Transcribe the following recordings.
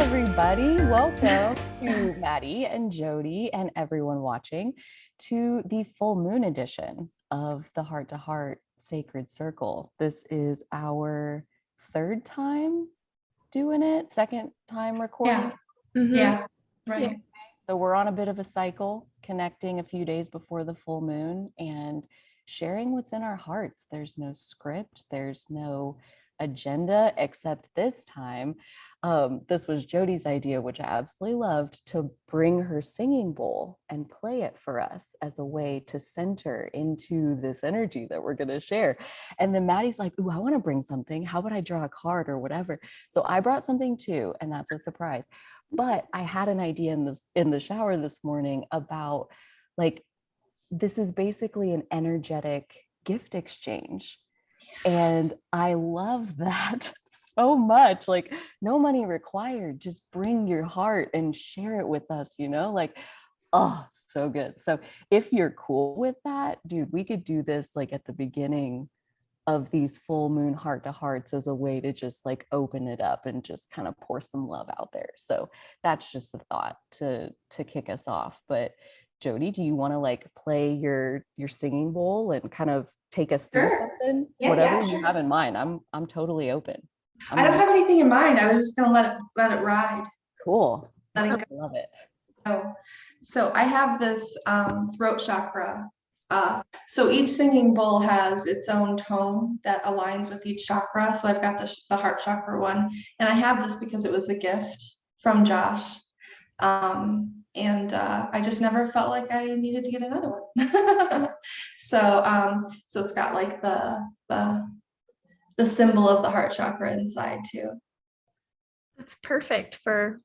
everybody. Welcome to Maddie and Jodi and everyone watching to the full moon edition of the Heart to Heart Sacred Circle. This is our third time doing it, second time recording. Yeah, right. Yeah. So we're on a bit of a cycle, connecting a few days before the full moon and sharing what's in our hearts. There's no script, there's no agenda, except this time. This was Jodi's idea, which I absolutely loved, to bring her singing bowl and play it for us as a way to center into this energy that we're going to share. And then Maddie's like, ooh, I want to bring something. How about I draw a card or whatever? So I brought something too, and that's a surprise. But I had an idea in the shower this morning about, like, this is basically an energetic gift exchange. And I love that so much. Like, no money required, just bring your heart and share it with us, like, oh, so good. So if you're cool with that, dude, we could do this like at the beginning of these full moon heart to hearts as a way to just like open it up and just kind of pour some love out there. So that's just a thought to kick us off. But Jodi, do you want to like play your singing bowl and kind of take us through something? Whatever you have in mind. I'm totally open. I don't have anything in mind. I was just gonna let it ride. Cool. I love it. Oh, so I have this throat chakra. So each singing bowl has its own tone that aligns with each chakra. So I've got the heart chakra one, and I have this because it was a gift from Josh. And I just never felt like I needed to get another one. So it's got like the symbol of the heart chakra inside too. That's perfect for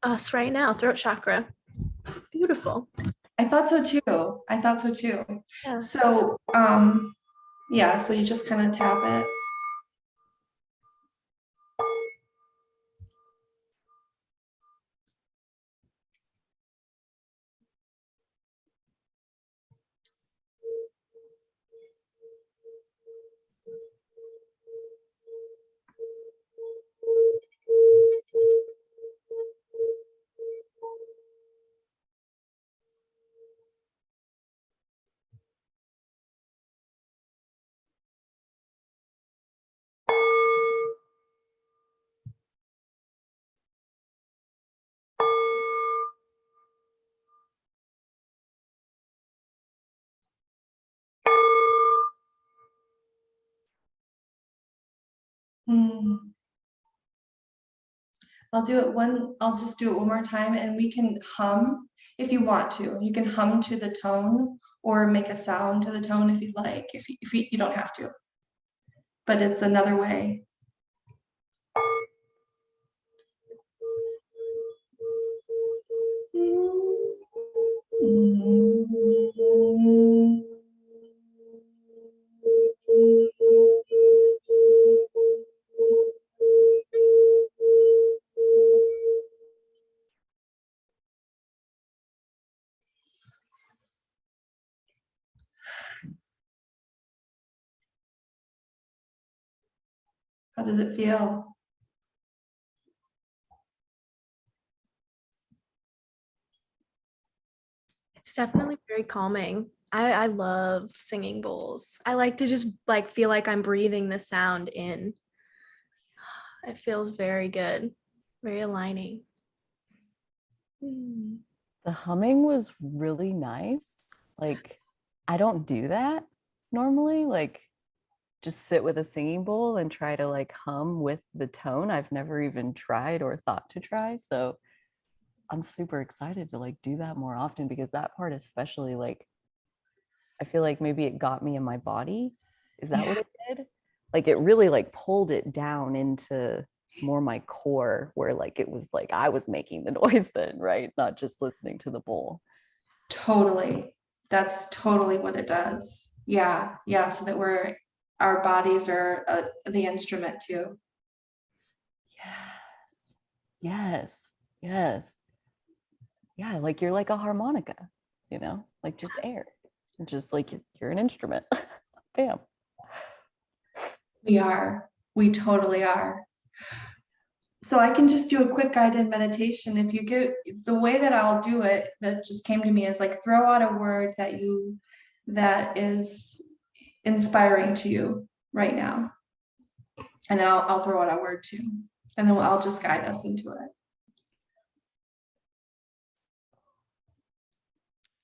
us right now, throat chakra. Beautiful. I thought so too. Yeah. So yeah, so you just kind of tap it. I'll just do it one more time, and we can hum if you want to. You can hum to the tone or make a sound to the tone if you'd like. If you don't have to, but it's another way. How does it feel? It's definitely very calming. I love singing bowls. I like to just like feel like I'm breathing the sound in. It feels very good, very aligning. The humming was really nice. Like, I don't do that normally, like just sit with a singing bowl and try to like hum with the tone. I've never even tried or thought to try. So I'm super excited to like do that more often, because that part especially, like, I feel like maybe it got me in my body. Is that what it did? Like, it really like pulled it down into more my core, where like it was like I was making the noise then, right? Not just listening to the bowl. Totally. That's totally what it does. Yeah. So that our bodies are the instrument too. Yes. Yeah, like you're like a harmonica, like just air. Just like you're an instrument. Bam. We totally are. So I can just do a quick guided meditation. If you get the way that I'll do it, that just came to me is like throw out a word that is inspiring to you right now. And then I'll throw out a word too. And then I'll just guide us into it.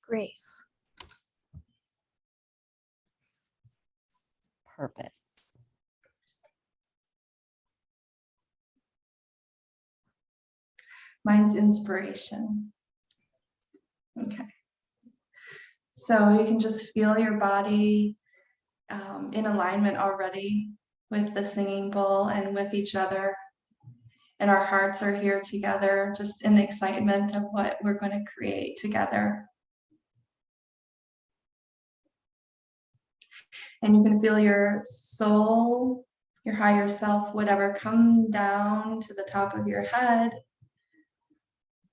Grace. Purpose. Mine's inspiration. Okay. So you can just feel your body in alignment already with the singing bowl and with each other. And our hearts are here together, just in the excitement of what we're going to create together. And you can feel your soul, your higher self, whatever, come down to the top of your head.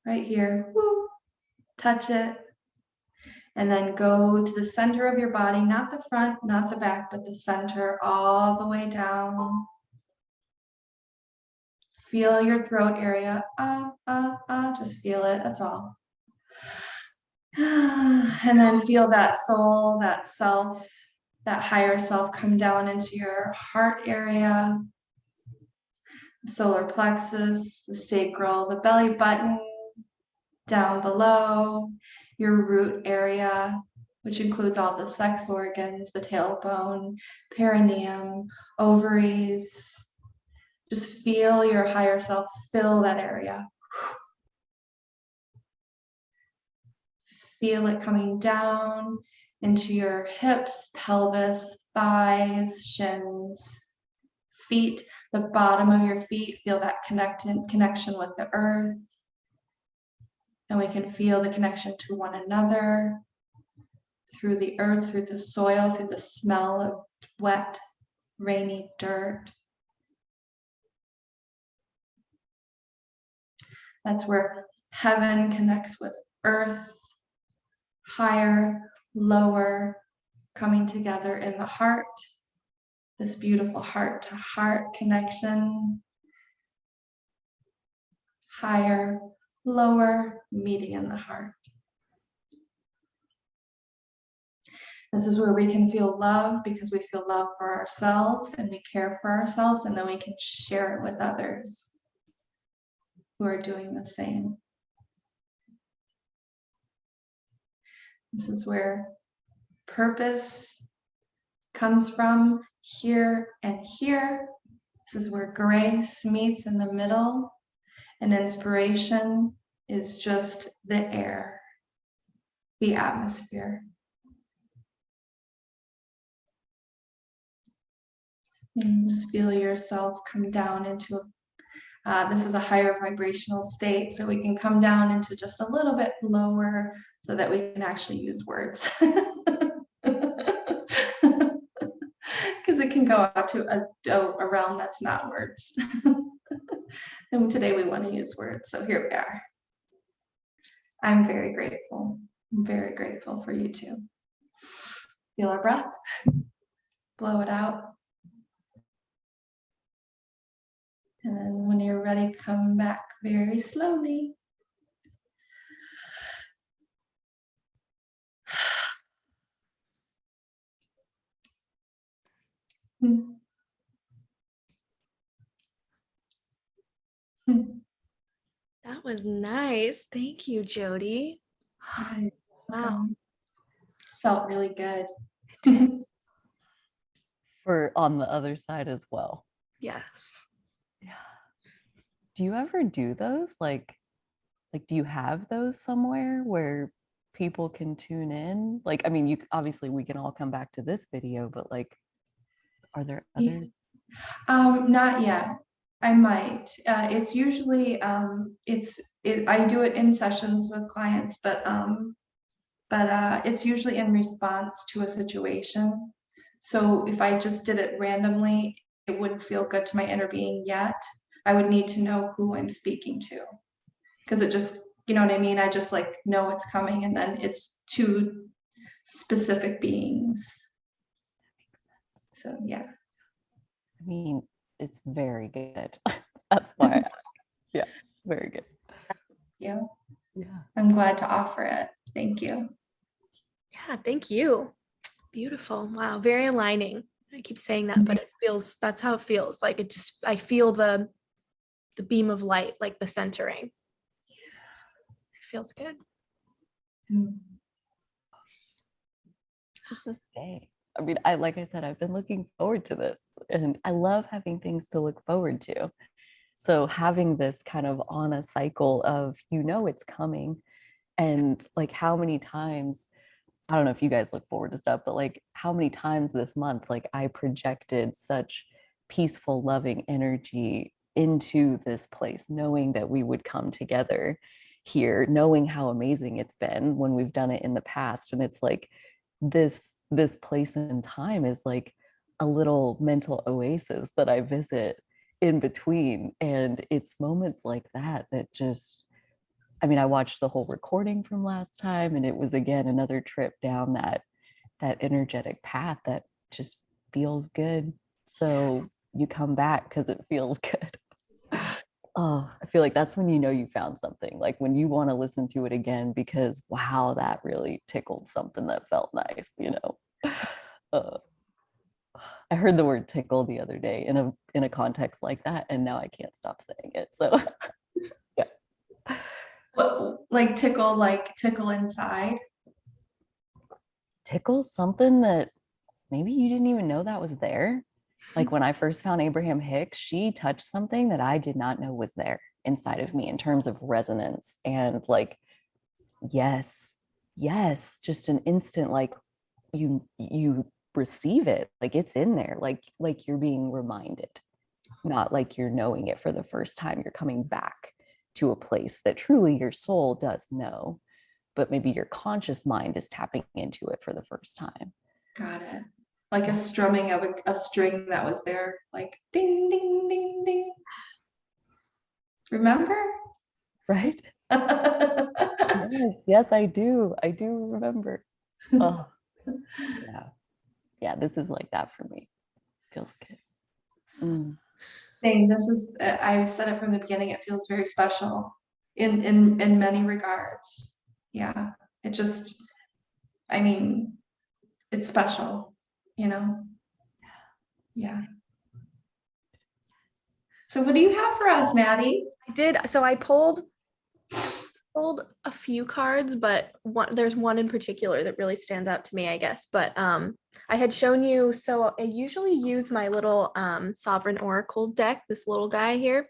Right here. Woo. Touch it. And then go to the center of your body, not the front, not the back, but the center, all the way down. Feel your throat area. Just feel it. That's all. And then feel that soul, that self, that higher self come down into your heart area, the solar plexus, the sacral, the belly button, down below, your root area, which includes all the sex organs, the tailbone, perineum, ovaries. Just feel your higher self fill that area. Feel it coming down into your hips, pelvis, thighs, shins, feet, the bottom of your feet. Feel that connection with the earth. And we can feel the connection to one another through the earth, through the soil, through the smell of wet, rainy dirt. That's where heaven connects with earth, higher, lower, coming together in the heart. This beautiful heart-to-heart connection. Higher, lower, meeting in the heart. This is where we can feel love because we feel love for ourselves and we care for ourselves, and then we can share it with others who are doing the same. This is where purpose comes from, here and here. This is where grace meets in the middle, and inspiration is just the air, the atmosphere. And just feel yourself come down into this is a higher vibrational state, so we can come down into just a little bit lower so that we can actually use words. Because it can go out to a realm that's not words. And today we want to use words, so here we are. I'm very grateful. I'm very grateful for you too. Feel our breath. Blow it out. And then when you're ready, come back very slowly. That was nice. Thank you, Jodi. Wow. Felt really good. For on the other side as well. Yes. Yeah. Do you ever do those? Like, do you have those somewhere where people can tune in? Like, I mean, you obviously we can all come back to this video, but like, are there other? Not yet. I might. It's usually I do it in sessions with clients, but it's usually in response to a situation. So if I just did it randomly, it wouldn't feel good to my inner being yet. I would need to know who I'm speaking to, because it just, you know what I mean? I just like know it's coming, and then it's two specific beings. That makes sense. So yeah. I mean, it's very good. That's why. glad to offer it. Thank you. Yeah, thank you. Beautiful. Wow, very aligning. I keep saying that, but that's how it feels. Like I feel the beam of light, like the centering. It feels good. Just to stay. I mean, like I said, I've been looking forward to this, and I love having things to look forward to. So having this kind of on a cycle of, it's coming, and like how many times, I don't know if you guys look forward to stuff, but like how many times this month, like I projected such peaceful, loving energy into this place, knowing that we would come together here, knowing how amazing it's been when we've done it in the past. And it's like this place and time is like a little mental oasis that I visit in between. And it's moments like that just, I mean, I watched the whole recording from last time, and it was again another trip down that energetic path that just feels good. So you come back because it feels good. Oh, I feel like that's when you found something. Like when you want to listen to it again because wow, that really tickled something that felt nice. I heard the word tickle the other day in a context like that, and now I can't stop saying it. So yeah. What, like tickle inside? Tickle something that maybe you didn't even know that was there. Like when I first found Abraham Hicks, she touched something that I did not know was there inside of me in terms of resonance. And like, yes, just an instant, like you receive it, like it's in there, like you're being reminded, not like you're knowing it for the first time. You're coming back to a place that truly your soul does know, but maybe your conscious mind is tapping into it for the first time. Got it. Like a strumming of a string that was there, like ding, ding, ding, ding. Remember? Right? Yes, I do. I do remember. Oh, yeah. This is like that for me. Feels good. Saying this is, I've said it from the beginning. It feels very special in many regards. Yeah, it just, I mean, it's special, Yeah. So what do you have for us, Maddie? I did. So I pulled a few cards, but there's one in particular that really stands out to me, I guess. But I had shown you, so I usually use my little Sovereign Oracle deck, this little guy here.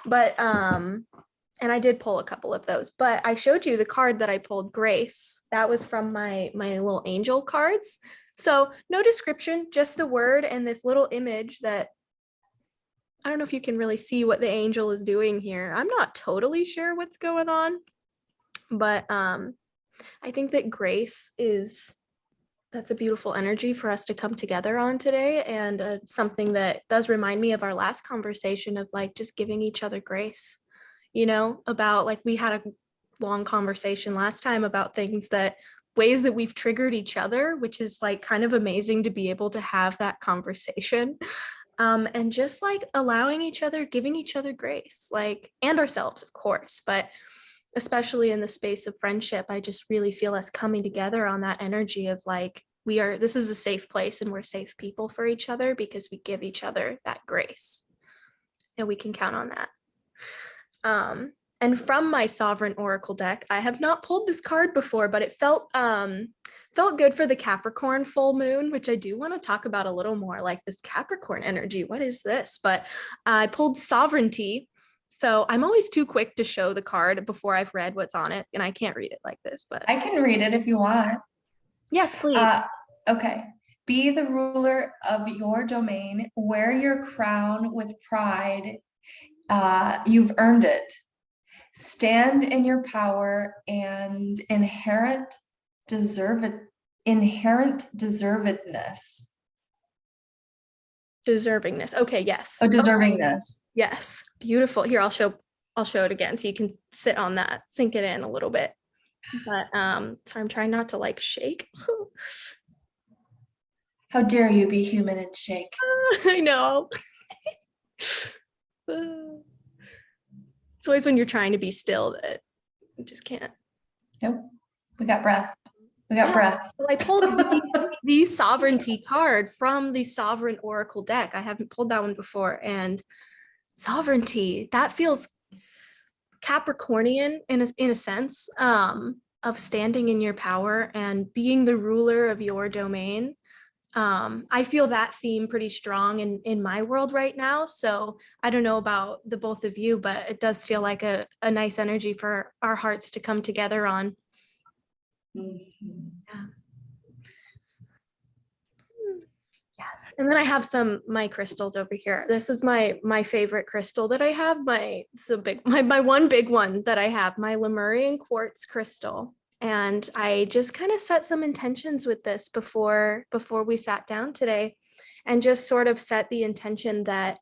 But and I did pull a couple of those, but I showed you the card that I pulled, Grace. That was from my little angel cards. So no description, just the word and this little image that I don't know if you can really see what the angel is doing here. I'm not totally sure what's going on, but I think that grace that's a beautiful energy for us to come together on today, and something that does remind me of our last conversation of like just giving each other grace, about like we had a long conversation last time about ways that we've triggered each other, which is like kind of amazing to be able to have that conversation. And just like allowing each other, giving each other grace, like, and ourselves, of course, but especially in the space of friendship, I just really feel us coming together on that energy of like, this is a safe place and we're safe people for each other because we give each other that grace and we can count on that. And from my Sovereign Oracle deck, I have not pulled this card before, but it felt good for the Capricorn Full Moon, which I do want to talk about a little more, like this Capricorn energy. What is this? But I pulled Sovereignty. So I'm always too quick to show the card before I've read what's on it, and I can't read it like this, but I can read it if you want. Yes, please. Okay. Be the ruler of your domain. Wear your crown with pride. You've earned it. Stand in your power and inherent deservedness. Deservingness. Okay, yes. Oh, deservingness. Yes. Beautiful. Here, I'll show it again so you can sit on that, sink it in a little bit. But so I'm trying not to like shake. How dare you be human and shake? I know. It's always when you're trying to be still that you just can't. Nope. We got breath. We got breath. So I pulled the sovereignty card from the Sovereign Oracle deck. I haven't pulled that one before. And sovereignty, that feels Capricornian in a sense, of standing in your power and being the ruler of your domain. I feel that theme pretty strong in my world right now. So I don't know about the both of you, but it does feel like a nice energy for our hearts to come together on. Mhm. Yeah. Yes. And then I have my crystals over here. This is my favorite crystal that I have. My one big one that I have, my Lemurian quartz crystal. And I just kind of set some intentions with this before we sat down today, and just sort of set the intention that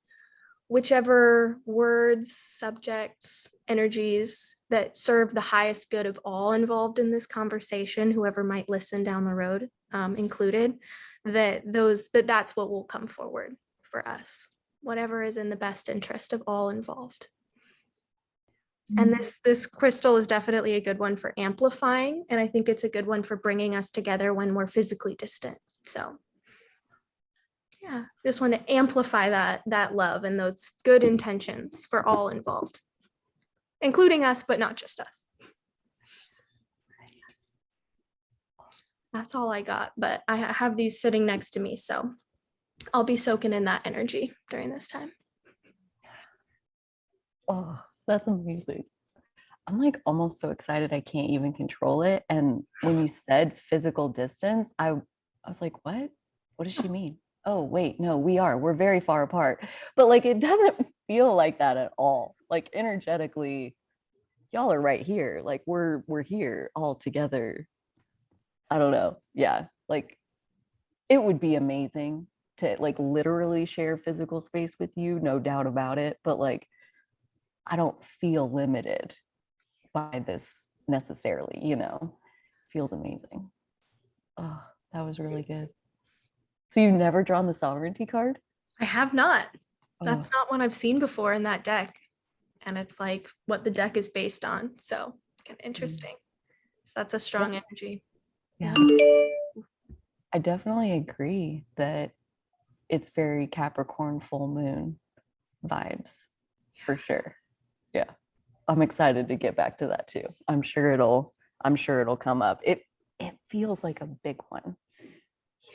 whichever words, subjects, energies that serve the highest good of all involved in this conversation, whoever might listen down the road, included, that's what will come forward for us, whatever is in the best interest of all involved. And this crystal is definitely a good one for amplifying, and I think it's a good one for bringing us together when we're physically distant. So yeah, just want to amplify that love and those good intentions for all involved, including us, but not just us. That's all I got, but I have these sitting next to me, so I'll be soaking in that energy during this time. Oh, that's amazing. I'm like almost so excited I can't even control it. And when you said physical distance, I was like, what? What does she mean? Oh, wait, no, we're very far apart. But like, it doesn't feel like that at all. Like energetically, y'all are right here. Like we're here all together. I don't know. Yeah. Like it would be amazing to like literally share physical space with you, no doubt about it. But like, I don't feel limited by this necessarily, feels amazing. Oh, that was really good. So you've never drawn the sovereignty card? I have not. That's Oh. not one I've seen before in that deck. And it's like what the deck is based on. So interesting. So that's a strong energy. Yeah. I definitely agree that it's very Capricorn full moon vibes for sure. Yeah. I'm excited to get back to that too. I'm sure it'll come up. It feels like a big one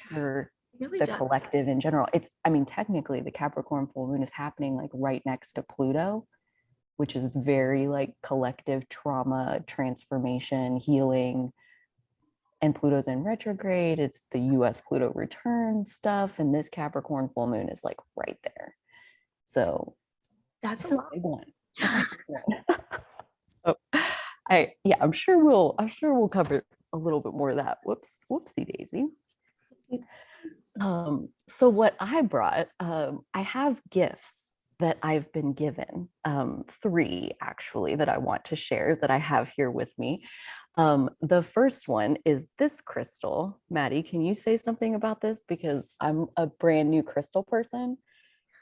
for Really the does. collective in general. Technically the Capricorn full moon is happening like right next to Pluto, which is very like collective trauma, transformation, healing. And Pluto's in retrograde. It's the US Pluto return stuff. And this Capricorn full moon is like right there. So That's a it's lot. big one. So I'm sure we'll cover a little bit more of that. Whoopsie daisy. So what I brought, I have gifts that I've been given, 3 actually that I want to share that I have here with me. The first one is this crystal. Maddie, can you say something about this? Because I'm a brand new crystal person,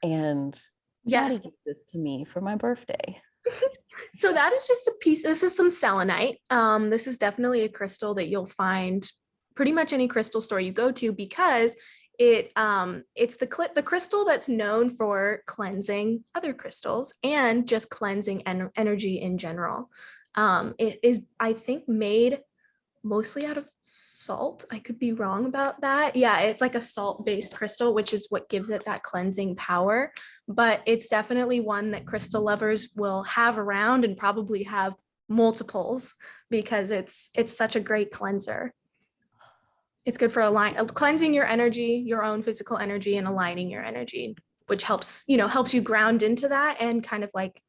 and Yes. Maddie gave this to me for my birthday. So that is just a piece. This is some selenite. This is definitely a crystal that you'll find pretty much any crystal store you go to, because it's the crystal that's known for cleansing other crystals and just cleansing energy in general. It is, I think, made mostly out of salt. I could be wrong about that. Yeah, it's like a salt-based crystal, which is what gives it that cleansing power. But it's definitely one that crystal lovers will have around and probably have multiples, because it's such a great cleanser. It's good for cleansing your energy, your own physical energy, and aligning your energy, which helps you ground into that, and kind of like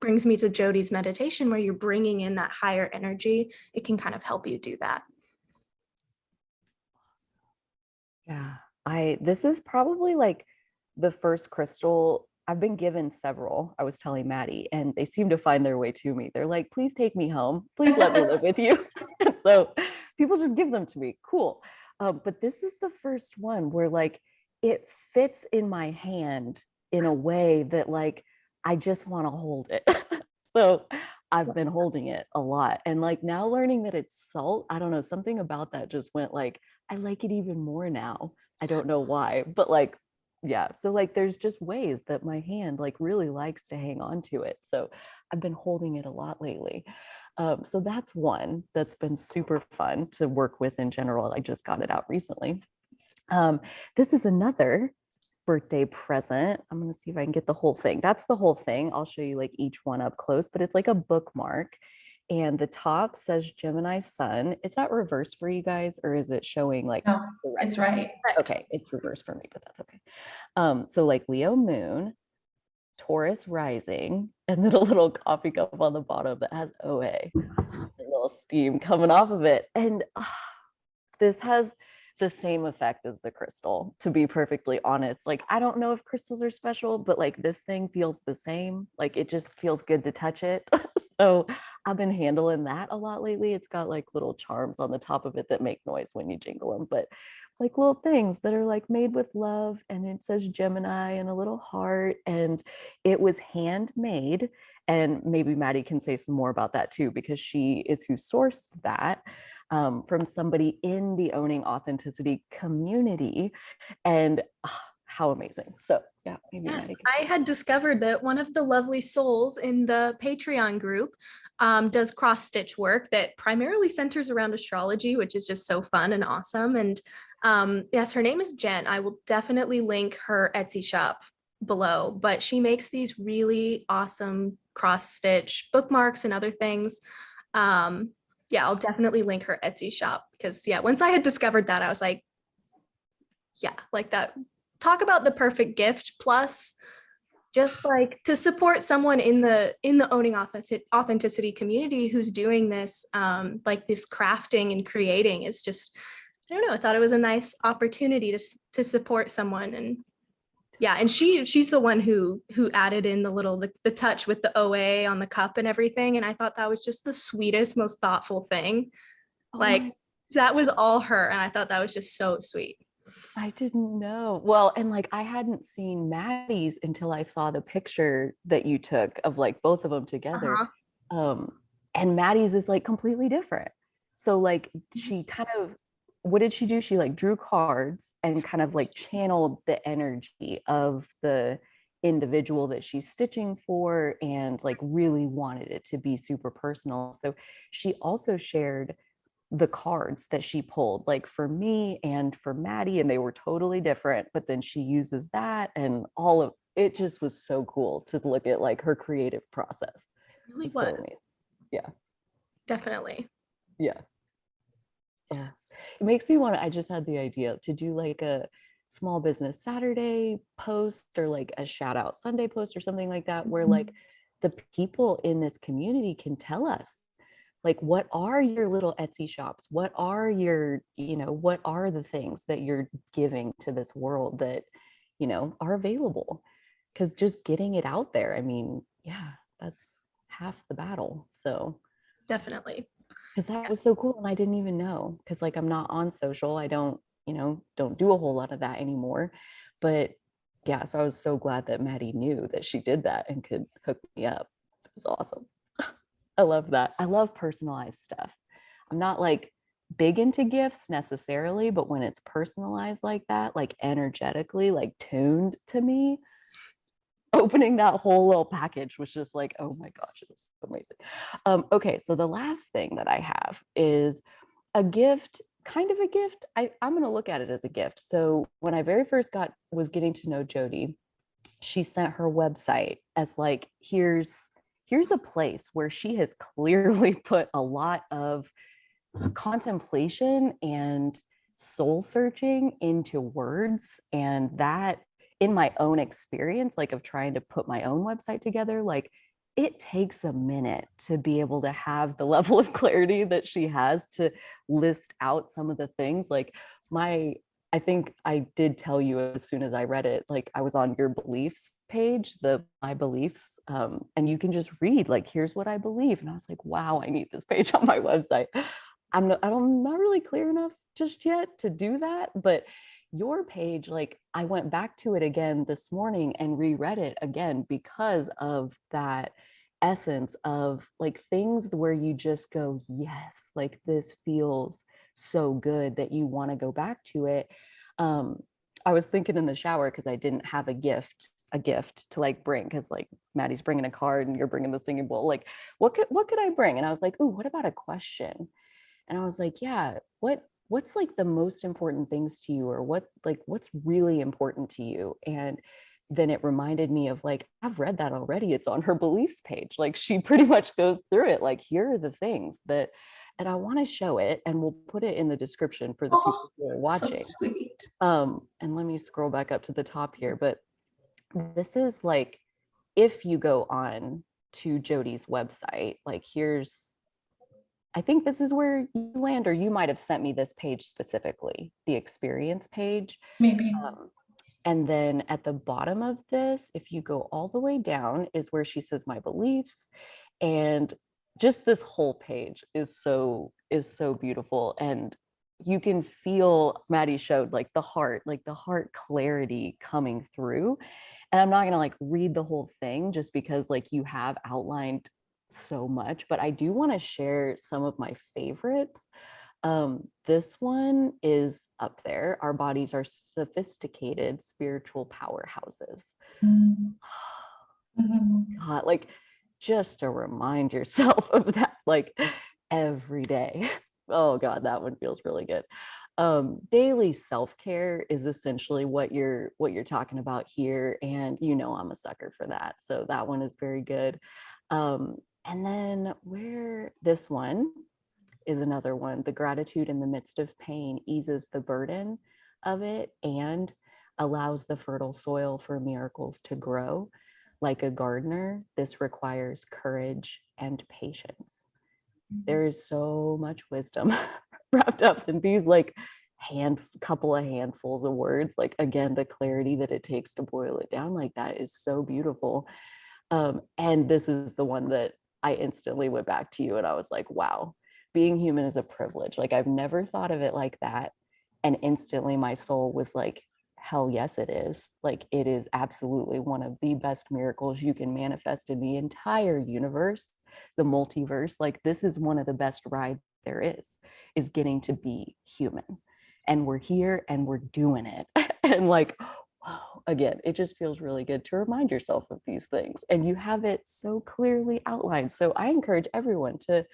brings me to Jodi's meditation, where you're bringing in that higher energy. It can kind of help you do that. Yeah, this is probably like the first crystal. I've been given several. I was telling Maddie, and they seem to find their way to me. They're like, please take me home. Please let me live with you. So people just give them to me. Cool. But this is the first one where like it fits in my hand in a way that like I just want to hold it. So I've been holding it a lot. And like now learning that it's salt, I don't know, something about that just went like, I like it even more now. I don't know why, but like, yeah. So like there's just ways that my hand like really likes to hang on to it. So I've been holding it a lot lately. So that's one that's been super fun to work with in general. I just got it out recently. This is another birthday present. I'm going to see if I can get the whole thing. That's the whole thing. I'll show you like each one up close, but it's like a bookmark. And the top says Gemini sun. Is that reversed for you guys, or is it showing like No, correct? it's right. Okay, it's reversed for me, but that's okay. So like Leo moon, Taurus rising, and then a little coffee cup on the bottom that has OA, a little steam coming off of it. And this has the same effect as the crystal, to be perfectly honest. Like, I don't know if crystals are special, but like this thing feels the same. Like it just feels good to touch it. So I've been handling that a lot lately. It's got like little charms on the top of it that make noise when you jingle them, but like little things that are like made with love. And it says Gemini and a little heart. And it was handmade. And maybe Maddie can say some more about that too, because she is who sourced that. From somebody in the Owning Authenticity community. And how amazing. So yeah, maybe Yes, Maddie I had discovered that one of the lovely souls in the Patreon group does cross stitch work that primarily centers around astrology, which is just so fun and awesome. And yes, her name is Jen. I will definitely link her Etsy shop below, but she makes these really awesome cross stitch bookmarks and other things. Yeah, I'll definitely link her Etsy shop because yeah, once I had discovered that, I was like, yeah, like that. Talk about the perfect gift. Plus, just like to support someone in the Owning Authenticity community who's doing this, like this crafting and creating is just, I don't know. I thought it was a nice opportunity to support someone. And yeah, and she's the one who added in the touch with the OA on the cup and everything. And I thought that was just the sweetest, most thoughtful thing. Like that was all her. And I thought that was just so sweet. I didn't know. Well, and like I hadn't seen Maddie's until I saw the picture that you took of like both of them together. And Maddie's is like completely different. So like she kind of, what did she do? She like drew cards and kind of like channeled the energy of the individual that she's stitching for and like really wanted it to be super personal. So she also shared the cards that she pulled, like for me and for Maddie, and they were totally different, but then she uses that and all of it. Just was so cool to look at like her creative process. It really was so amazing. Yeah, definitely. Yeah. Oh, it makes me want to, I just had the idea to do like a small business Saturday post or like a shout out Sunday post or something like that, where like the people in this community can tell us like, what are your little Etsy shops? What are your, what are the things that you're giving to this world that, are available? Because just getting it out there, I mean, yeah, that's half the battle. So definitely. Because that was so cool. And I didn't even know, because like I'm not on social. I don't do a whole lot of that anymore. But yeah, so I was so glad that Maddie knew that she did that and could hook me up. It was awesome. I love that. I love personalized stuff. I'm not like big into gifts necessarily, but when it's personalized like that, like energetically, like tuned to me, opening that whole little package was just like, oh my gosh, it was so amazing. Okay, so the last thing that I have is a gift, kind of a gift. I'm going to look at it as a gift. So when I very first was getting to know Jodi, she sent her website as like, here's a place where she has clearly put a lot of contemplation and soul searching into words. And that, in my own experience, like of trying to put my own website together, like it takes a minute to be able to have the level of clarity that she has to list out some of the things. Like I think I did tell you as soon as I read it, like I was on your beliefs page, my beliefs, and you can just read like, here's what I believe. And I was like, wow, I need this page on my website. I'm not really clear enough just yet to do that, but your page, like I went back to it again this morning and reread it again because of that essence of like things where you just go, yes, like this feels so good that you want to go back to it. I was thinking in the shower because I didn't have a gift to like bring, because like Maddie's bringing a card and you're bringing the singing bowl, like what could I bring? And I was like, ooh, what about a question? And I was like, yeah, what's like the most important things to you, or what's really important to you? And then it reminded me of like, I've read that already. It's on her beliefs page. Like she pretty much goes through it. Like, here are the things that, and I want to show it, and we'll put it in the description for the people who are watching. So sweet. And let me scroll back up to the top here, but this is like, if you go on to Jodi's website, like I think this is where you land, or you might have sent me this page specifically, the experience page. Maybe. And then at the bottom of this, if you go all the way down, is where she says my beliefs. And just this whole page is so beautiful. And you can feel, Maddie showed like the heart clarity coming through. And I'm not going to like read the whole thing just because like you have outlined so much, but I do want to share some of my favorites. This one is up there. Our bodies are sophisticated spiritual powerhouses. God, like just to remind yourself of that, like every day. Oh God, that one feels really good. Daily self-care is essentially what you're talking about here. And you know, I'm a sucker for that. So that one is very good. And then this one is another one. The gratitude in the midst of pain eases the burden of it and allows the fertile soil for miracles to grow. Like a gardener, this requires courage and patience. There is so much wisdom wrapped up in these like couple of handfuls of words. Like, again, the clarity that it takes to boil it down like that is so beautiful. And this is the one that I instantly went back to you and I was like, wow, being human is a privilege. Like, I've never thought of it like that. And instantly my soul was like, hell yes, it is. Like, it is absolutely one of the best miracles you can manifest in the entire universe, the multiverse. Like, this is one of the best rides there is getting to be human. And we're here and we're doing it. And like, wow, again, it just feels really good to remind yourself of these things. And you have it so clearly outlined. So I encourage everyone to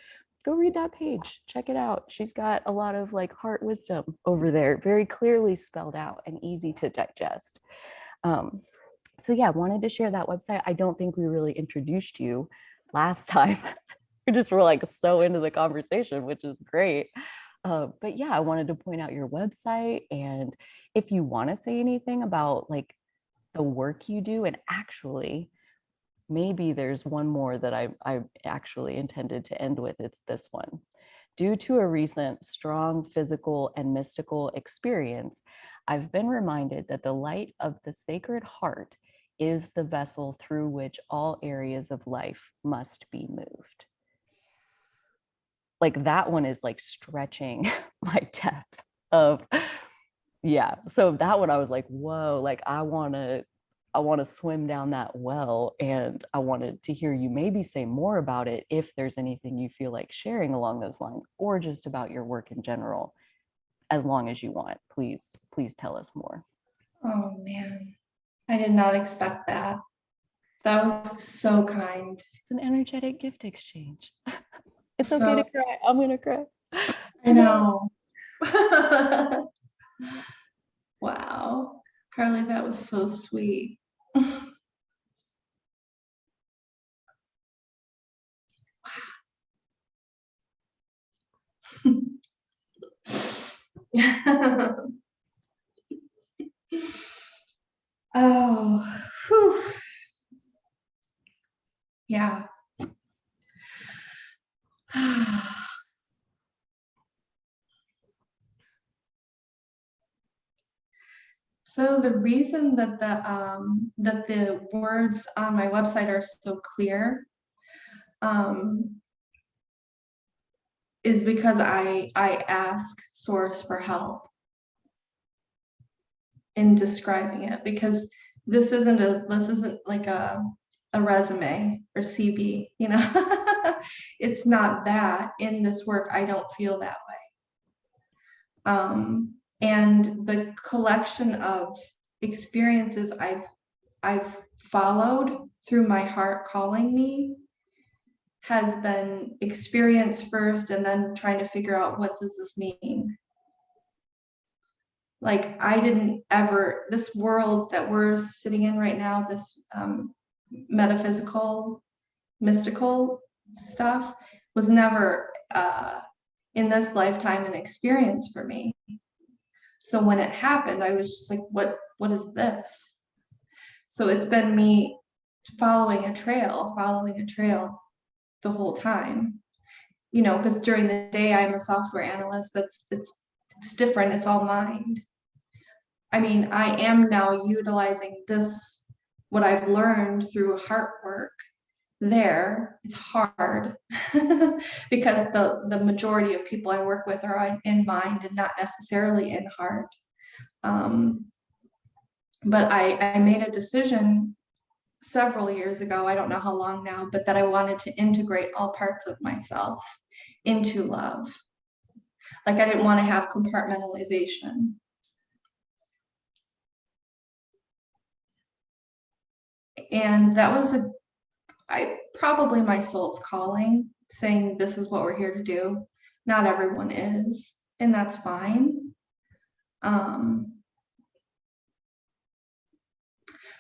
go read that page, check it out. She's got a lot of like heart wisdom over there, very clearly spelled out and easy to digest. So yeah, wanted to share that website. I don't think we really introduced you last time. We just were like so into the conversation, which is great. But yeah, I wanted to point out your website. And if you want to say anything about like the work you do, and actually, maybe there's one more that I actually intended to end with. It's this one. Due to a recent strong physical and mystical experience, I've been reminded that the light of the Sacred Heart is the vessel through which all areas of life must be moved. Like, that one is like stretching my depth of, yeah. So that one I was like, whoa, like I want to swim down that well. And I wanted to hear you maybe say more about it if there's anything you feel like sharing along those lines, or just about your work in general. As long as you want, please tell us more. Oh man, I did not expect that. That was so kind. It's an energetic gift exchange. It's So, okay to cry. I'm gonna cry. I know. Wow, Carly, that was so sweet. Oh, whew. Yeah. So the reason that the words on my website are so clear is because I ask Source for help in describing it, because this isn't like a a resume or CV, you know. It's not that. In this work, I don't feel that way. And the collection of experiences I've followed through my heart calling me has been experience first, and then trying to figure out, what does this mean? Like, I didn't ever, this world that we're sitting in right now, this metaphysical, mystical stuff was never in this lifetime an experience for me. So when it happened, I was just like, what is this? So it's been me following a trail the whole time, you know, because during the day I'm a software analyst. It's different. It's all mind. I mean, I am now utilizing this, what I've learned through heart work there. It's hard because the majority of people I work with are in mind and not necessarily in heart. But I made a decision several years ago, I don't know how long now, but that I wanted to integrate all parts of myself into love. Like, I didn't want to have compartmentalization. And that was probably my soul's calling, saying this is what we're here to do. Not everyone is, and that's fine.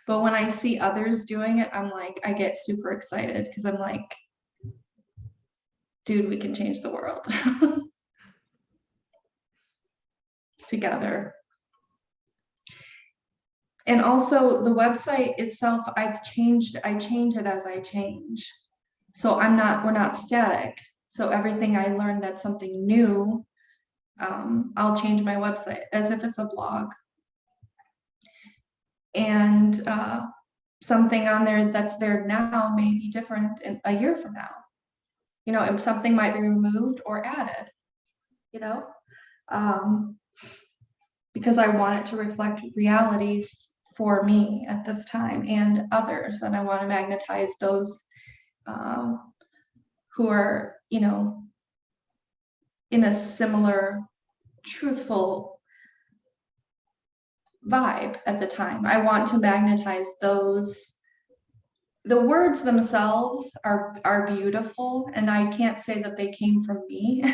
But when I see others doing it, I'm like, I get super excited, because I'm like, dude, we can change the world together. And also the website itself, I change it as I change. So we're not static. So everything I learned that's something new, I'll change my website as if it's a blog. And something on there that's there now may be different in a year from now. You know, and something might be removed or added, you know, because I want it to reflect reality for me at this time and others. And I want to magnetize those who are, you know, in a similar truthful vibe at the time. I want to magnetize those. The words themselves are beautiful, and I can't say that they came from me.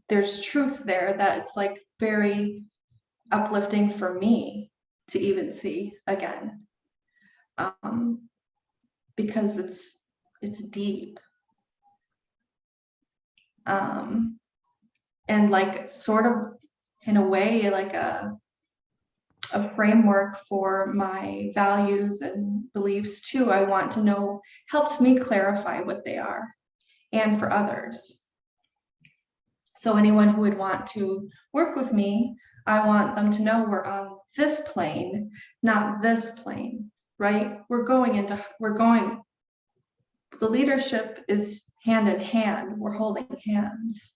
There's truth there that it's like very uplifting for me to even see again, because it's deep, and like sort of in a way like a framework for my values and beliefs too. I want to know, helps me clarify what they are, and for others. So anyone who would want to work with me, I want them to know we're on this plane, not this plane, right? The leadership is hand in hand. We're holding hands.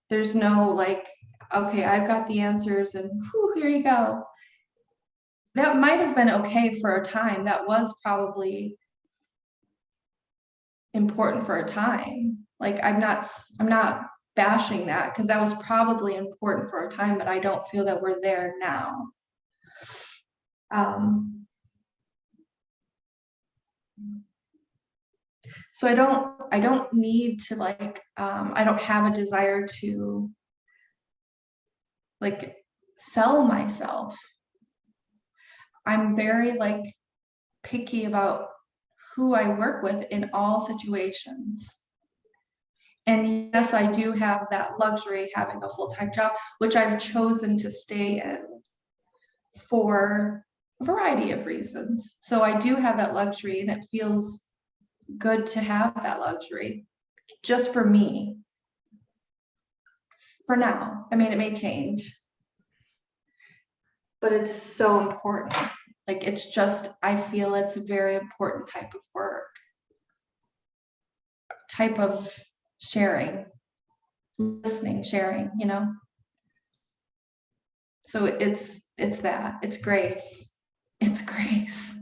There's no like, okay, I've got the answers and whew, here you go. That might have been okay for a time. That was probably important for a time. Like, I'm not bashing that, because that was probably important for a time, but I don't feel that we're there now. So I don't need to like, I don't have a desire to like sell myself. I'm very like picky about who I work with in all situations. And yes, I do have that luxury, having a full-time job, which I've chosen to stay in for a variety of reasons. So I do have that luxury, and it feels good to have that luxury just for me. For now. I mean, it may change, but it's so important. Like, it's just, I feel it's a very important type of work, type of sharing, listening, sharing, you know? So it's that, it's grace. It's grace.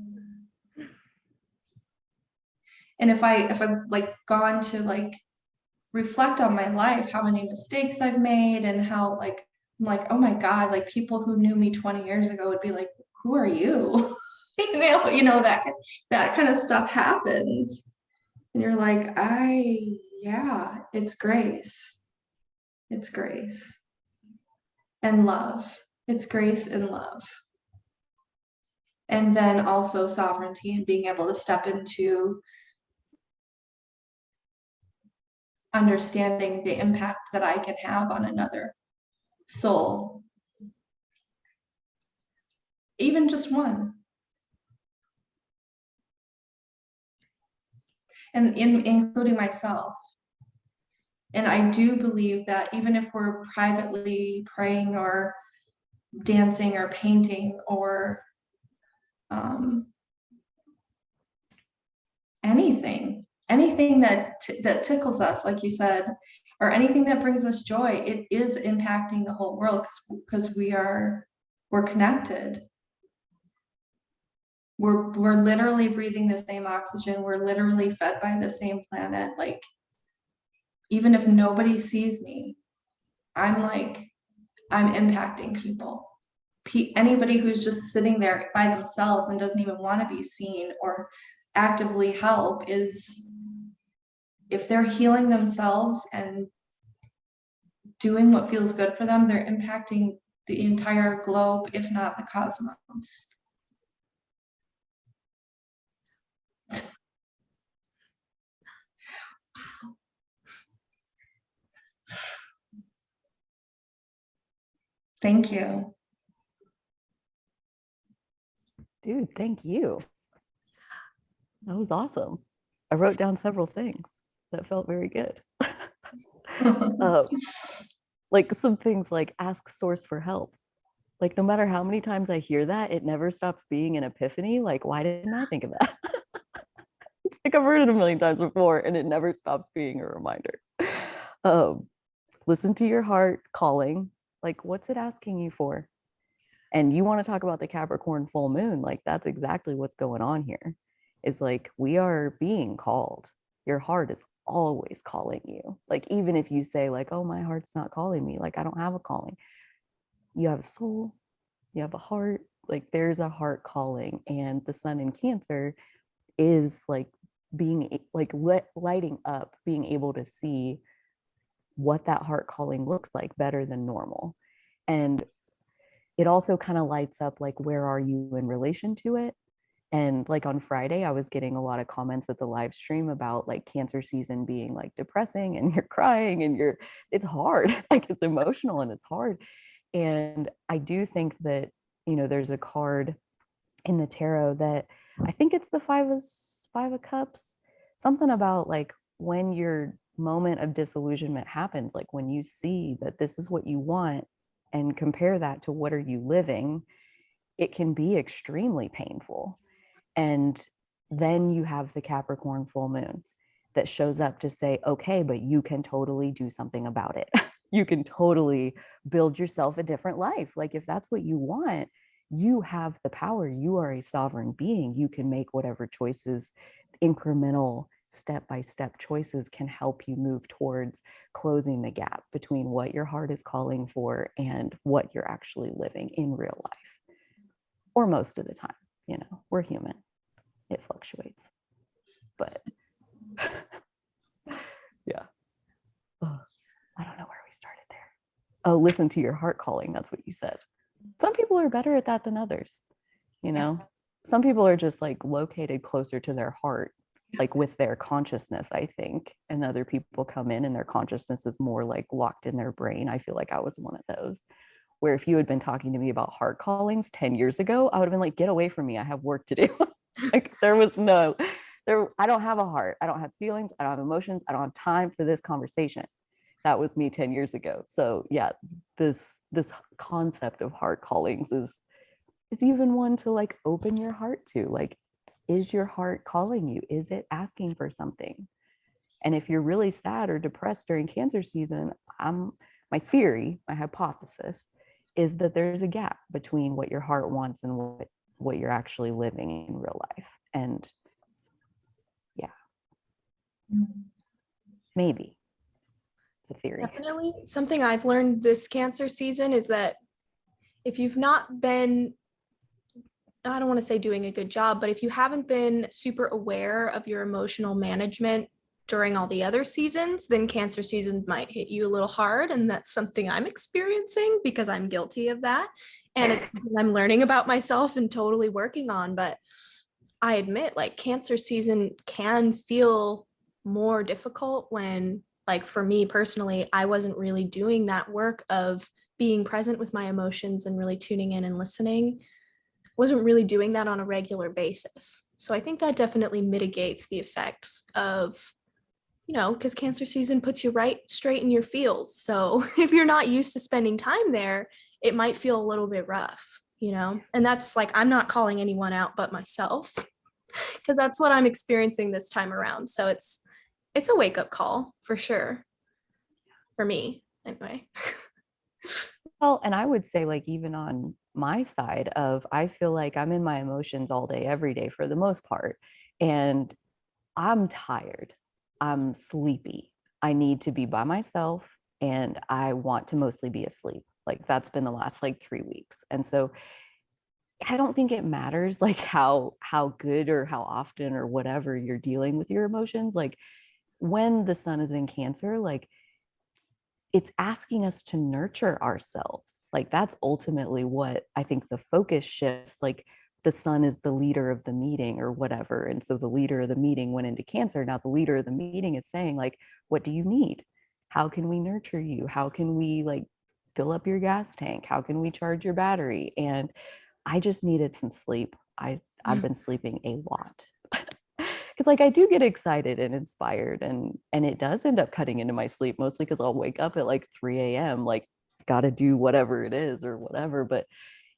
And if I've like gone to like reflect on my life, how many mistakes I've made, and how like I'm like, oh my God, like people who knew me 20 years ago would be like, who are you? That kind of stuff happens. And you're like, yeah, it's grace. It's grace and love. It's grace and love. And then also sovereignty and being able to step into understanding the impact that I can have on another soul. Even just one. And including myself. And I do believe that even if we're privately praying or dancing or painting or anything that tickles us, like you said, or anything that brings us joy, it is impacting the whole world because we're connected. We're literally breathing the same oxygen. We're literally fed by the same planet. Like, even if nobody sees me, I'm impacting people. Anybody who's just sitting there by themselves and doesn't even want to be seen or actively help, is, if they're healing themselves and doing what feels good for them, they're impacting the entire globe, if not the cosmos. Thank you. Dude, thank you. That was awesome. I wrote down several things that felt very good. Like some things like ask source for help. Like no matter how many times I hear that, it never stops being an epiphany. Like, why didn't I think of that? It's like I've heard it a million times before and it never stops being a reminder. Listen to your heart calling. Like, what's it asking you for? And you want to talk about the Capricorn full moon, like that's exactly what's going on here. Is like we are being called. Your heart is always calling you. Like even if you say like, oh, my heart's not calling me, like I don't have a calling. You have a soul, you have a heart, like there's a heart calling. And the sun in Cancer is like being like lighting up, being able to see what that heart calling looks like better than normal. And it also kind of lights up like where are you in relation to it. And like on Friday I was getting a lot of comments at the live stream about like Cancer season being like depressing and you're crying and it's hard. Like it's emotional and it's hard. And I do think that, you know, there's a card in the tarot that I think it's the five of cups, something about like when your moment of disillusionment happens, like when you see that this is what you want and compare that to what are you living, it can be extremely painful. And then you have the Capricorn full moon that shows up to say, okay, but you can totally do something about it. You can totally build yourself a different life. Like if that's what you want, you have the power. You are a sovereign being. You can make whatever choices, incremental step-by-step choices can help you move towards closing the gap between what your heart is calling for and what you're actually living in real life. Or most of the time, you know, we're human. It fluctuates. But yeah. I don't know where we started there. Oh, listen to your heart calling. That's what you said. Some people are better at that than others, you know? Some people are just like located closer to their heart, like with their consciousness, I think. And other people come in and their consciousness is more like locked in their brain. I feel like I was one of those, where if you had been talking to me about heart callings 10 years ago, I would have been like, get away from me. I have work to do. Like I don't have a heart. I don't have feelings. I don't have emotions. I don't have time for this conversation. That was me 10 years ago. So yeah, this concept of heart callings is even one to like open your heart to. Like, is your heart calling you? Is it asking for something? And if you're really sad or depressed during Cancer season, my theory, my hypothesis is that there's a gap between what your heart wants and what you're actually living in real life. And yeah, Maybe. It's a theory. Definitely. Something I've learned this Cancer season is that if you've not been, I don't want to say doing a good job, but if you haven't been super aware of your emotional management during all the other seasons, then Cancer season might hit you a little hard. And that's something I'm experiencing because I'm guilty of that. And it's something I'm learning about myself and totally working on. But I admit, like, Cancer season can feel more difficult when, like, for me personally, I wasn't really doing that work of being present with my emotions and really tuning in and listening. Wasn't really doing that on a regular basis. So I think that definitely mitigates the effects of, because Cancer season puts you right straight in your feels. So if you're not used to spending time there, it might feel a little bit rough, and that's like, I'm not calling anyone out but myself, because that's what I'm experiencing this time around. So it's a wake-up call for sure, for me anyway. Well, and I would say, like, even on my side of, I feel like I'm in my emotions all day, every day for the most part. And I'm tired. I'm sleepy. I need to be by myself and I want to mostly be asleep. Like, that's been the last like 3 weeks. And so I don't think it matters like how good or how often or whatever you're dealing with your emotions. Like, when the sun is in Cancer, like, it's asking us to nurture ourselves. Like, that's ultimately what I think the focus shifts. Like, the sun is the leader of the meeting or whatever. And so the leader of the meeting went into Cancer. Now the leader of the meeting is saying, like, what do you need? How can we nurture you? How can we, like, fill up your gas tank? How can we charge your battery? And I just needed some sleep. I've been sleeping a lot. Because, like, I do get excited and inspired, and it does end up cutting into my sleep, mostly because I'll wake up at like 3 a.m. like, gotta do whatever it is or whatever. But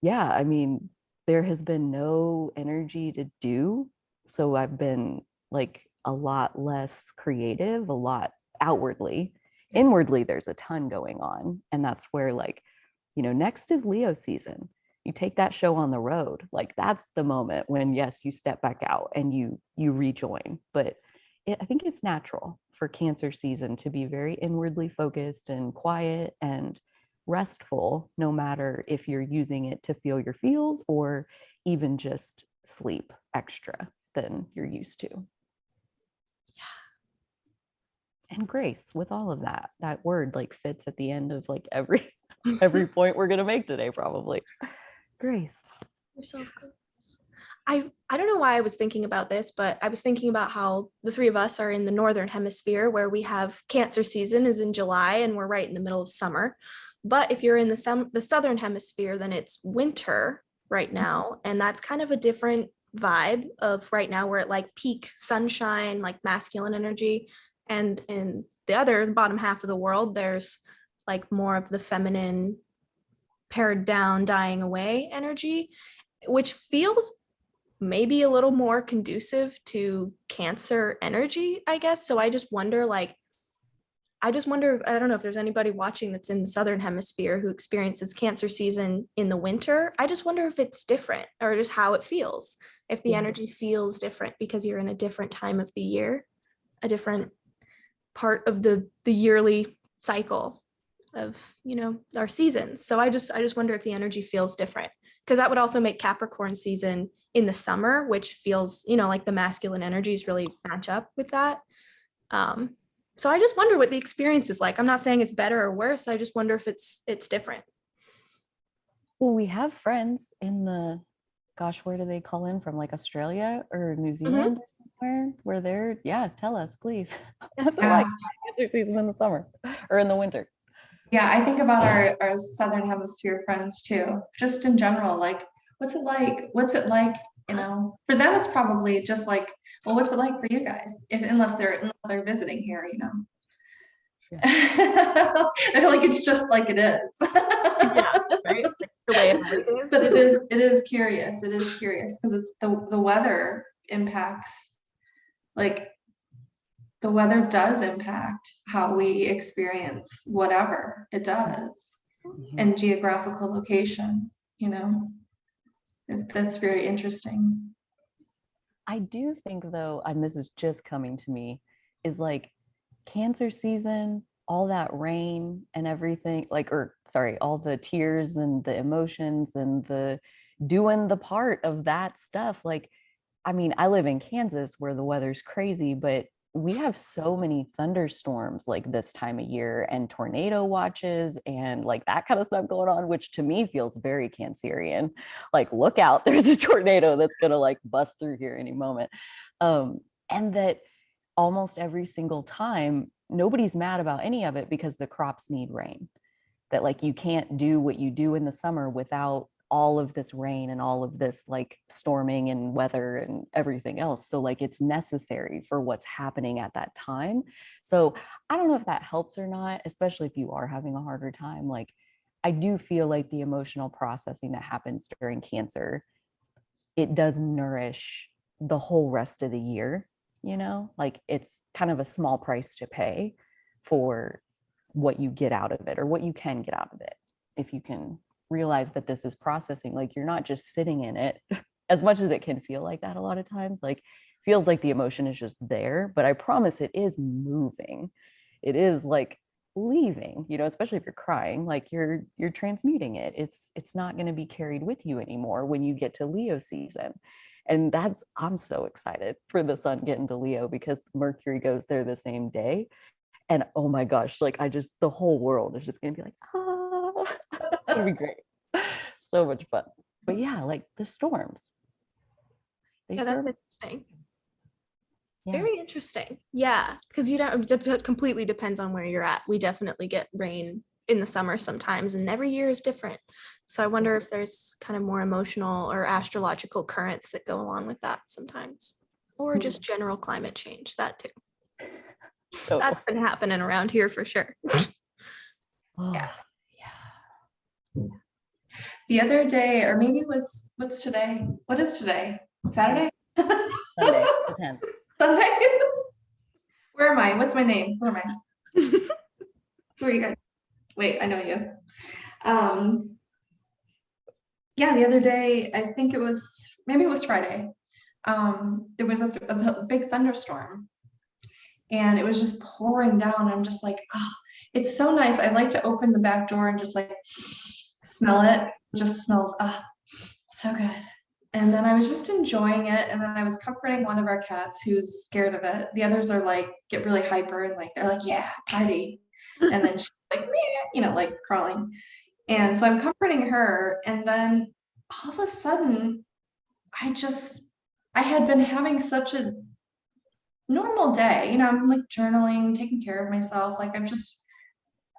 yeah, I mean, there has been no energy to do, so I've been like a lot less creative, a lot outwardly. Inwardly, there's a ton going on, and that's where, like, next is Leo season. You take that show on the road, like, that's the moment when, yes, you step back out and you rejoin. But I think it's natural for Cancer season to be very inwardly focused and quiet and restful, no matter if you're using it to feel your feels or even just sleep extra than you're used to. And grace with all of that. That word like fits at the end of like every point we're gonna make today, probably. Grace. Yourself. I don't know why I was thinking about this, but I was thinking about how the three of us are in the northern hemisphere, where we have Cancer season is in July and we're right in the middle of summer. But if you're in the southern hemisphere, then it's winter right now, and that's kind of a different vibe of right now. We're at like peak sunshine, like masculine energy, and in the bottom half of the world, there's like more of the feminine, pared down, dying away energy, which feels maybe a little more conducive to Cancer energy, I guess. So I just wonder, I don't know if there's anybody watching that's in the southern hemisphere who experiences Cancer season in the winter. I just wonder if it's different, or just how it feels, if the energy feels different because you're in a different time of the year, a different part of the yearly cycle of, our seasons. So I just wonder if the energy feels different, because that would also make Capricorn season in the summer, which feels, like the masculine energies really match up with that. So I just wonder what the experience is like. I'm not saying it's better or worse. I just wonder if it's different. Well, we have friends in the, gosh, where do they call in from? Like Australia or New Zealand or somewhere where they're, yeah, tell us, please. What's it like Cancer season in the summer or in the winter? Yeah, I think about our southern hemisphere friends too, just in general, like, what's it like? What's it like? For them, it's probably just like, well, what's it like for you guys? Unless they're visiting here, Yeah. They're like, it's just like it is. Yeah, right. The way it is. But it is curious. It is curious because it's the weather impacts, like, the weather does impact how we experience whatever it does, and geographical location, that's very interesting. I do think, though, and this is just coming to me, is like Cancer season, all that rain and everything, like, or sorry, all the tears and the emotions and the doing the part of that stuff. Like, I mean, I live in Kansas where the weather's crazy, but we have so many thunderstorms like this time of year and tornado watches and like that kind of stuff going on, which to me feels very Cancerian. Like, look out, there's a tornado that's gonna like bust through here any moment. And that almost every single time, nobody's mad about any of it because the crops need rain. That like you can't do what you do in the summer without all of this rain and all of this like storming and weather and everything else. So like it's necessary for what's happening at that time. So I don't know if that helps or not, especially if you are having a harder time. Like, I do feel like the emotional processing that happens during Cancer, it does nourish the whole rest of the year, you know, like it's kind of a small price to pay for what you get out of it, or what you can get out of it. If you can realize that this is processing, like you're not just sitting in it, as much as it can feel like that a lot of times, like feels like the emotion is just there, but I promise it is moving. It is like leaving, you know, especially if you're crying, like you're transmuting it. It's not going to be carried with you anymore when you get to Leo season. And that's, I'm so excited for the sun getting to Leo because Mercury goes there the same day. And oh my gosh, like the whole world is just gonna be like, ah, it's gonna be great. So much fun. But yeah, like the storms. They Yeah, that's serve. interesting. Yeah. Very interesting. Yeah, because you don't, it completely depends on where you're at. We definitely get rain in the summer sometimes, and every year is different. So I wonder if there's kind of more emotional or astrological currents that go along with that sometimes, or just general climate change. That too. So, That's been happening around here for sure. oh, Yeah. yeah. The other day, or maybe it was, what's today? What is today? Saturday? Sunday, the 10th. Sunday? Where am I? What's my name? Where am I? Who are you guys? Wait, I know you. Yeah, the other day, I think it was, maybe it was Friday. There was a big thunderstorm and it was just pouring down. I'm just like, oh, it's so nice. I like to open the back door and just like smell it. It just smells, so good. And then I was just enjoying it. And then I was comforting one of our cats who's scared of it. The others are like, get really hyper and like, they're like, yeah, party. And then she's like, meh, you know, like crawling. And so I'm comforting her. And then all of a sudden, I had been having such a normal day. You know, I'm like journaling, taking care of myself. Like I'm just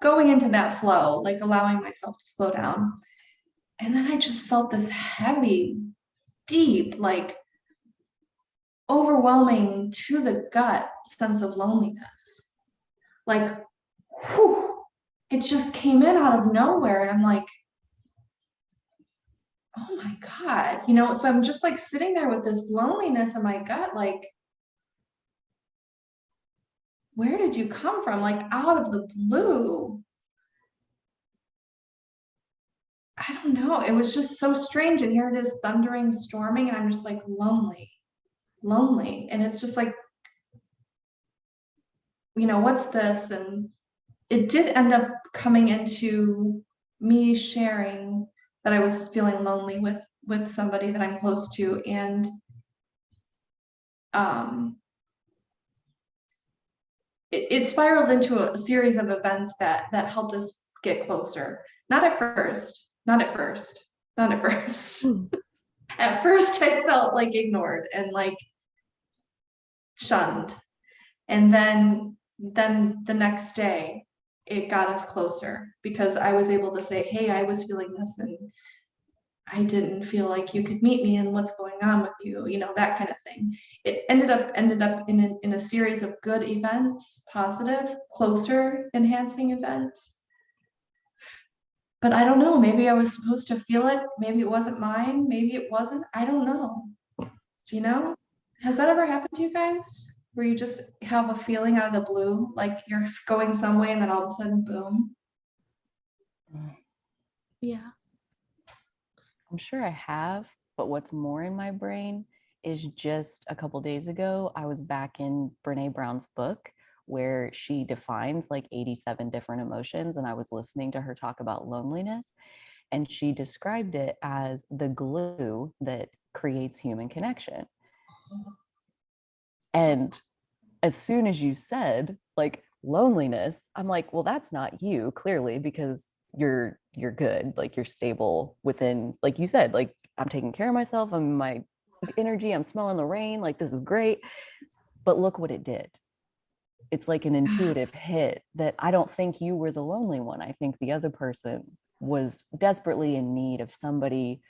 going into that flow, like allowing myself to slow down. And then I just felt this heavy, deep, like overwhelming to the gut sense of loneliness. Like, whew, it just came in out of nowhere. And I'm like, oh my God, you know, so I'm just like sitting there with this loneliness in my gut, like, where did you come from? Like out of the blue. I don't know. It was just so strange. And here it is thundering, storming, and I'm just like lonely. And it's just like, you know, what's this? And it did end up coming into me sharing that I was feeling lonely with somebody that I'm close to. And it spiraled into a series of events that helped us get closer. Not at first. At first I felt like ignored and like shunned. And then the next day it got us closer because I was able to say, hey, I was feeling this and I didn't feel like you could meet me and what's going on with you, you know, that kind of thing. It ended up in a series of good events, positive, closer, enhancing events. But I don't know, maybe I was supposed to feel it. Maybe it wasn't mine. Maybe it wasn't. I don't know. You know, has that ever happened to you guys? Where you just have a feeling out of the blue, like you're going some way and then all of a sudden, boom. Yeah. I'm sure I have, but what's more in my brain is just a couple days ago, I was back in Brene Brown's book where she defines like 87 different emotions. And I was listening to her talk about loneliness. And she described it as the glue that creates human connection. And as soon as you said like loneliness, I'm like, well, that's not you, clearly, because you're good, like you're stable within, like you said, like I'm taking care of myself, I'm in my energy, I'm smelling the rain, like this is great. But look what it did. It's like an intuitive hit that I don't think you were the lonely one. I think the other person was desperately in need of somebody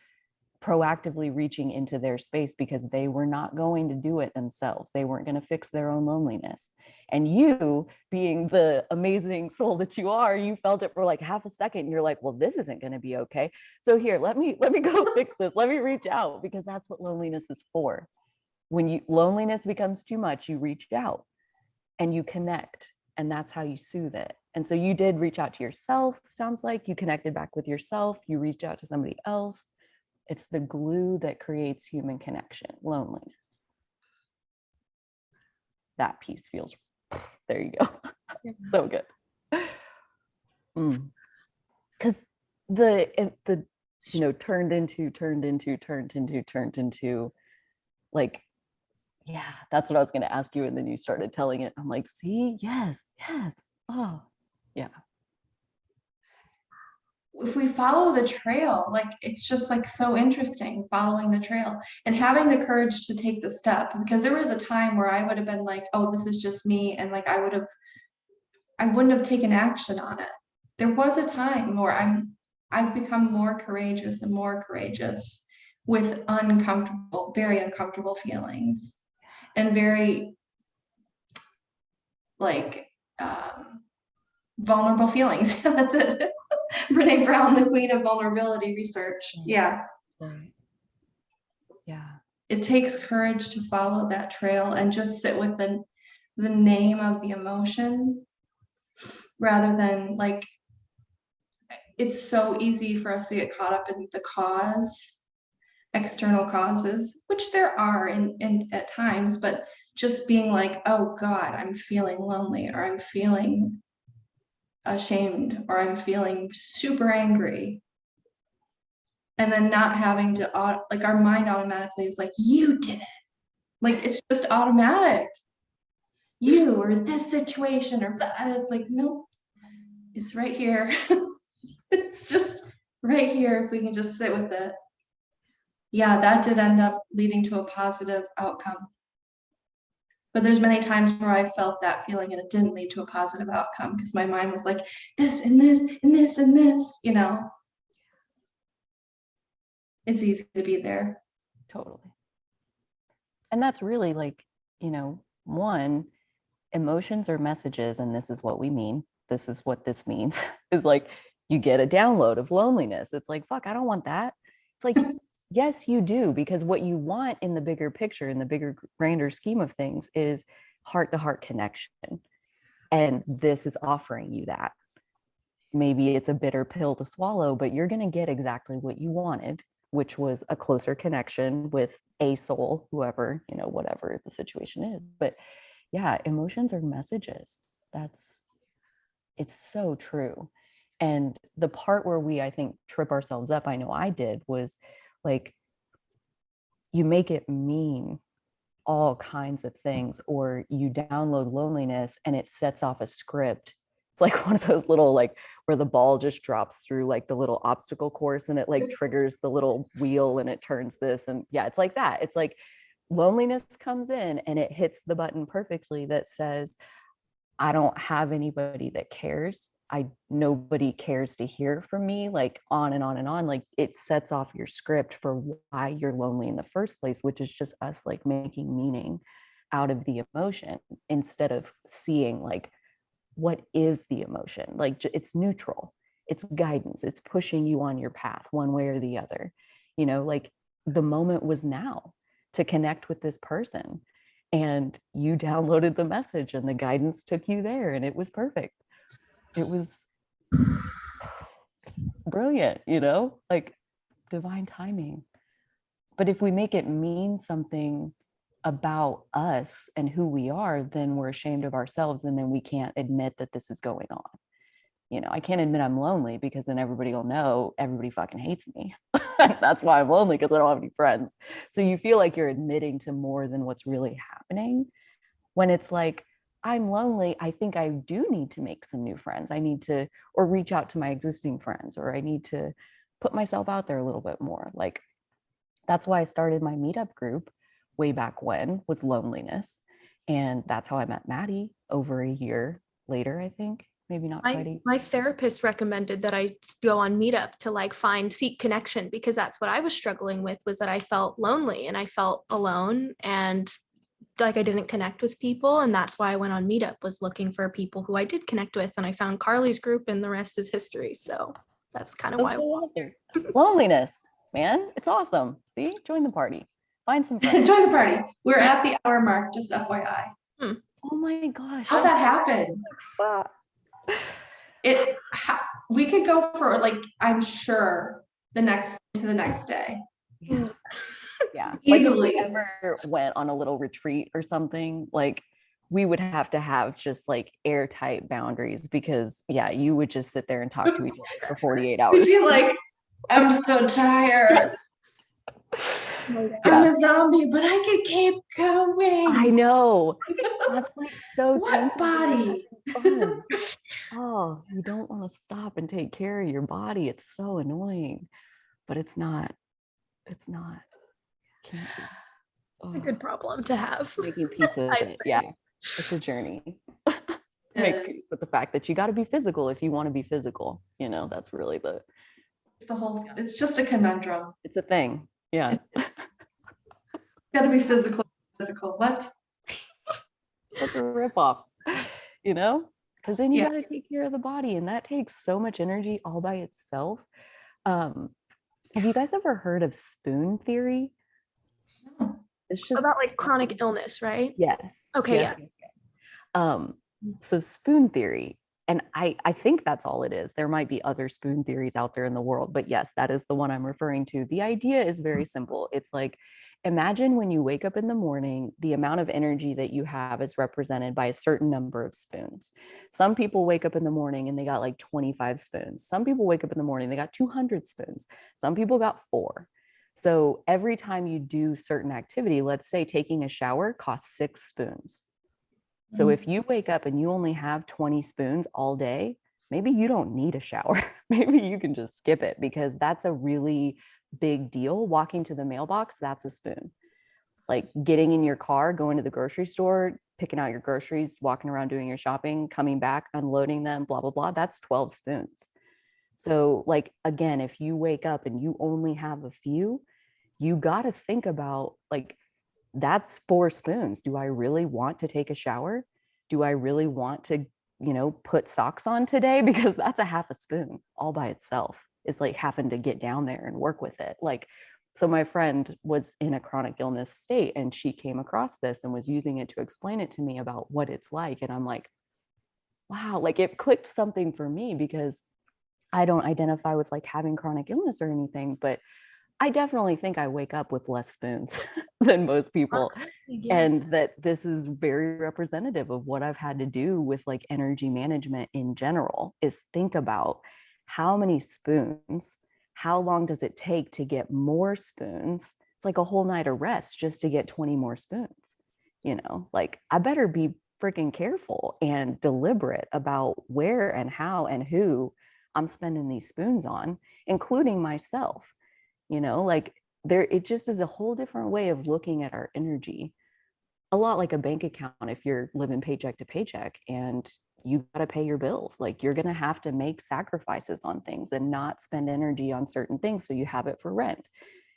proactively reaching into their space because they were not going to do it themselves. They weren't going to fix their own loneliness. And you, being the amazing soul that you are, you felt it for like half a second. You're like, well, this isn't going to be okay. So here, let me go fix this. Let me reach out, because that's what loneliness is for. When loneliness becomes too much, you reach out and you connect, and that's how you soothe it. And so you did reach out to yourself. Sounds like you connected back with yourself. You reached out to somebody else. It's the glue that creates human connection, loneliness. That piece feels, there you go. Yeah. So good. Because the turned into, like, yeah, that's what I was going to ask you. And then you started telling it. I'm like, see, yes. Oh, yeah. If we follow the trail, like it's just like so interesting following the trail and having the courage to take the step, because there was a time where I would have been like, oh, this is just me, and like I wouldn't have taken action on it. There was a time where I've become more courageous and more courageous with very uncomfortable feelings and very like vulnerable feelings. That's it. Brene Brown, the queen of vulnerability research. Yeah. Yeah. It takes courage to follow that trail and just sit with the name of the emotion, rather than like, it's so easy for us to get caught up in the cause, external causes, which there are in at times, but just being like, oh God, I'm feeling lonely, or I'm feeling ashamed, or I'm feeling super angry. And then not having to, like, our mind automatically is like, you did it. Like, it's just automatic. You, or this situation, or that. It's like, no, it's right here. It's just right here if we can just sit with it. Yeah, that did end up leading to a positive outcome. But there's many times where I felt that feeling and it didn't lead to a positive outcome because my mind was like, this and this and this and this, It's easy to be there. Totally. And that's really like, one, emotions are messages, and this is what we mean. This is what this means is like, you get a download of loneliness. It's like, fuck, I don't want that. It's like, yes, you do, because what you want in the bigger picture, in the bigger, grander scheme of things, is heart-to-heart connection. And this is offering you that. Maybe it's a bitter pill to swallow, but you're going to get exactly what you wanted, which was a closer connection with a soul, whoever, whatever the situation is. But yeah, emotions are messages. It's so true. And the part where we, I think, trip ourselves up, I know I did, was like, you make it mean all kinds of things, or you download loneliness and it sets off a script. It's like one of those little, like, where the ball just drops through like the little obstacle course and it like triggers the little wheel and it turns this. And yeah, it's like that. It's like loneliness comes in and it hits the button perfectly that says, I don't have anybody that cares. Nobody cares to hear from me, like on and on and on. Like, it sets off your script for why you're lonely in the first place, which is just us like making meaning out of the emotion instead of seeing like, what is the emotion? Like, it's neutral, it's guidance, it's pushing you on your path one way or the other. Like, the moment was now to connect with this person, and you downloaded the message and the guidance took you there, and it was perfect. It was brilliant, like divine timing. But if we make it mean something about us and who we are, then we're ashamed of ourselves, and then we can't admit that this is going on. You know, I can't admit I'm lonely because then everybody will know everybody fucking hates me. That's why I'm lonely, because I don't have any friends. So you feel like you're admitting to more than what's really happening, when it's like, I'm lonely. I think I do need to make some new friends. I need to, or reach out to my existing friends, or I need to put myself out there a little bit more. Like, that's why I started my meetup group way back when, was loneliness. And that's how I met Maddie over a year later, I think. Maybe not quite a year. My therapist recommended that I go on Meetup to like seek connection, because that's what I was struggling with, was that I felt lonely and I felt alone and like I didn't connect with people. And that's why I went on Meetup, was looking for people who I did connect with. And I found Carly's group, and the rest is history. So that's kind of why. So awesome. Loneliness, man. It's awesome. See, join the party. Find some friends. Join the party. We're at the hour mark, just FYI. Oh my gosh. How'd that happen? We could go for, like, I'm sure the next day. Yeah. Yeah. Easily. Like, if we ever went on a little retreat or something, like, we would have to have just like airtight boundaries, because yeah, you would just sit there and talk to each other for 48 hours. We'd be like, I'm so tired. Yeah. I'm a zombie, but I could keep going. I know. That's like so What body? fun. Oh, you don't want to stop and take care of your body. It's so annoying, but it's not. It's not. Can't be. It's a good problem to have. Making peace with it. Yeah. It's a journey. Make peace with the fact that you got to be physical if you want to be physical. You know, that's really the whole, it's just a conundrum. It's a thing. Yeah. Got to be physical. What? That's a ripoff, you know? Because then you got to take care of the body, and that takes so much energy all by itself. Have you guys ever heard of spoon theory? It's just about like chronic illness, right? Yes. Okay. Yes. So spoon theory, and I think that's all it is. There might be other spoon theories out there in the world, but yes, that is the one I'm referring to. The idea is very simple. It's like, imagine when you wake up in the morning, the amount of energy that you have is represented by a certain number of spoons. Some people wake up in the morning and they got like 25 spoons. Some people wake up in the morning, they got 200 spoons. Some people got 4. So every time you do certain activity, let's say taking a shower costs 6 spoons. So if you wake up and you only have 20 spoons all day, maybe you don't need a shower. Maybe you can just skip it, because that's a really big deal. Walking to the mailbox, that's a spoon. Like getting in your car, going to the grocery store, picking out your groceries, walking around doing your shopping, coming back, unloading them, blah, blah, blah. That's 12 spoons. So like, again, if you wake up and you only have a few, you got to think about, like, that's 4 spoons. Do I really want to take a shower? Do I really want to, put socks on today? Because that's a half a spoon all by itself. It's like having to get down there and work with it. Like, so my friend was in a chronic illness state, and she came across this and was using it to explain it to me about what it's like. And I'm like, wow, like it clicked something for me, because I don't identify with like having chronic illness or anything, but I definitely think I wake up with less spoons than most people. And that this is very representative of what I've had to do with like energy management in general, is think about how many spoons, how long does it take to get more spoons? It's like a whole night of rest just to get 20 more spoons. Like, I better be freaking careful and deliberate about where and how and who I'm spending these spoons on, including myself. Like, it just is a whole different way of looking at our energy. A lot like a bank account. If you're living paycheck to paycheck and you got to pay your bills, like, you're going to have to make sacrifices on things and not spend energy on certain things, so you have it for rent.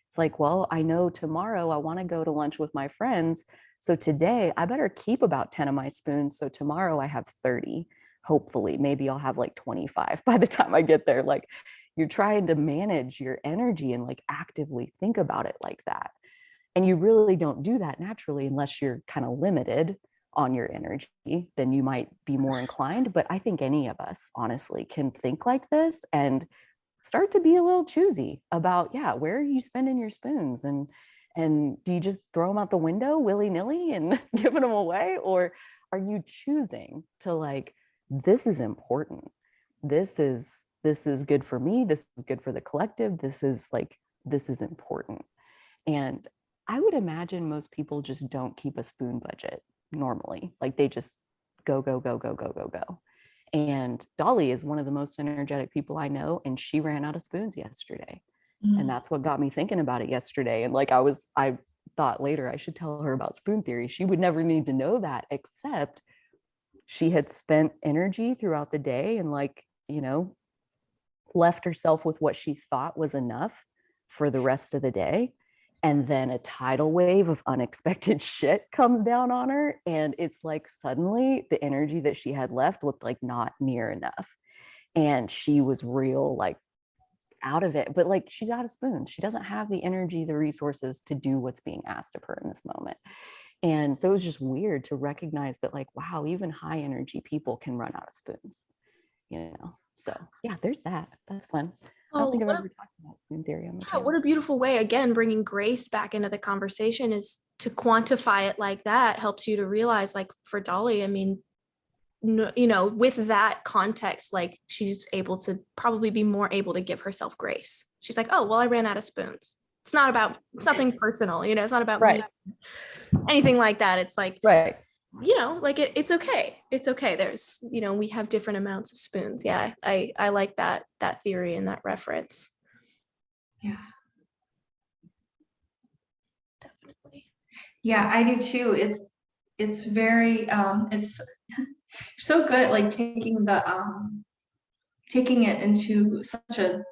It's like, well, I know tomorrow I want to go to lunch with my friends, so today I better keep about 10 of my spoons, so tomorrow I have 30. Hopefully, maybe I'll have like 25 by the time I get there. Like, you're trying to manage your energy and like actively think about it like that. And you really don't do that naturally unless you're kind of limited on your energy. Then you might be more inclined. But I think any of us honestly can think like this and start to be a little choosy about, yeah, where are you spending your spoons? And do you just throw them out the window willy-nilly and giving them away? Or are you choosing to like, this is important. This is good for me. This is good for the collective. This is important. And I would imagine most people just don't keep a spoon budget normally. Like they just go, go, go, go, go, go, go. And Dolly is one of the most energetic people I know, and she ran out of spoons yesterday. And that's what got me thinking about it yesterday. And like I thought later I should tell her about spoon theory. She would never need to know that, except she had spent energy throughout the day and like, left herself with what she thought was enough for the rest of the day. And then a tidal wave of unexpected shit comes down on her. And it's like suddenly the energy that she had left looked like not near enough. And she was real like out of it. But like she's out of spoons. She doesn't have the energy, the resources to do what's being asked of her in this moment. And so it was just weird to recognize that, like, wow, even high energy people can run out of spoons, So yeah, there's that. That's fun. I don't think I've ever talked about spoon theory on the channel. What a beautiful way, again, bringing grace back into the conversation is to quantify it like that helps you to realize, like for Dolly, I mean, with that context, like she's able to probably be more able to give herself grace. She's like, oh, well, I ran out of spoons. It's nothing personal, it's not about me, anything like that. It's like, like it's okay. It's okay. There's, we have different amounts of spoons. Yeah. I like that theory and that reference. Yeah. Definitely. Yeah, I do too. It's very it's so good at like taking it into such a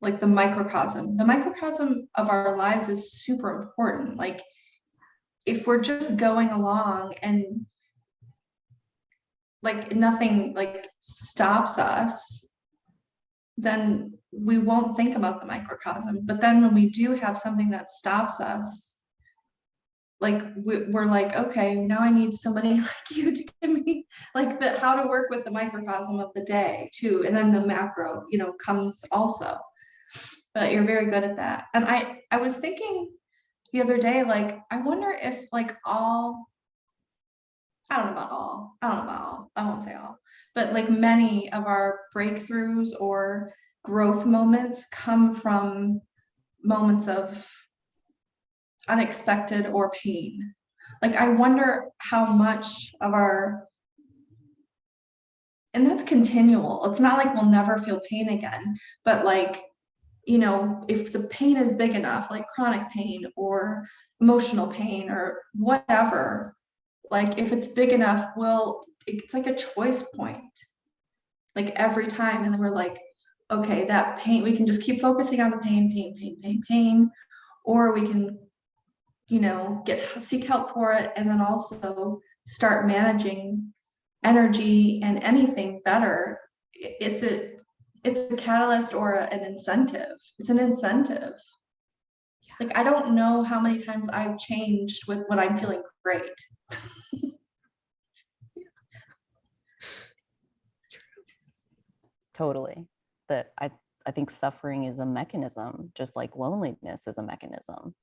like the microcosm. The microcosm of our lives is super important. Like if we're just going along and like nothing like stops us, then we won't think about the microcosm. But then when we do have something that stops us, like we're like, okay, now I need somebody like you to give me like how to work with the microcosm of the day too. And then the macro, comes also. But you're very good at that. And I was thinking the other day, like, I wonder if like I don't know about all, I won't say all, but like many of our breakthroughs or growth moments come from moments of unexpected or pain. Like, I wonder how much of and that's continual. It's not like we'll never feel pain again, but like, if the pain is big enough, like chronic pain or emotional pain or whatever, like if it's big enough, it's like a choice point, like every time. And then we're like, okay, that pain, we can just keep focusing on the pain, or we can, seek help for it. And then also start managing energy and anything better. It's a catalyst or an incentive. It's an incentive. Like, I don't know how many times I've changed when I'm feeling great. Totally. That I think suffering is a mechanism, just like loneliness is a mechanism.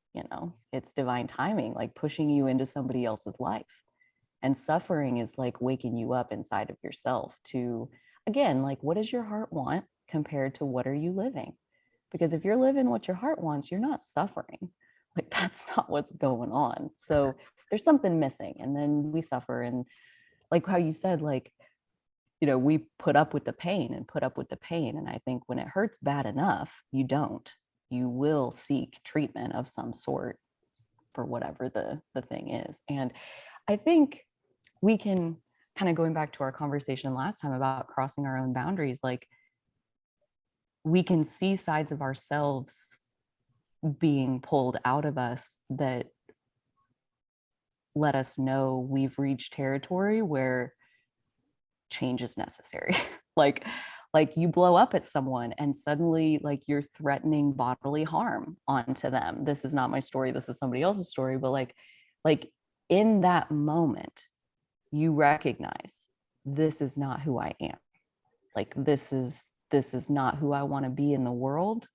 It's divine timing, like pushing you into somebody else's life. And suffering is like waking you up inside of yourself to, again, like, what does your heart want compared to what are you living? Because if you're living what your heart wants, you're not suffering. Like, that's not what's going on. So there's something missing. And then we suffer. And like how you said, like, we put up with the pain. And I think when it hurts bad enough, you will seek treatment of some sort for whatever the thing is. And I think we can, kind of going back to our conversation last time about crossing our own boundaries, like we can see sides of ourselves being pulled out of us that let us know we've reached territory where change is necessary. like you blow up at someone and suddenly like you're threatening bodily harm onto them. This is not my story, this is somebody else's story, but like in that moment you recognize this is not who I am. Like this is this is not who I want to be in the world.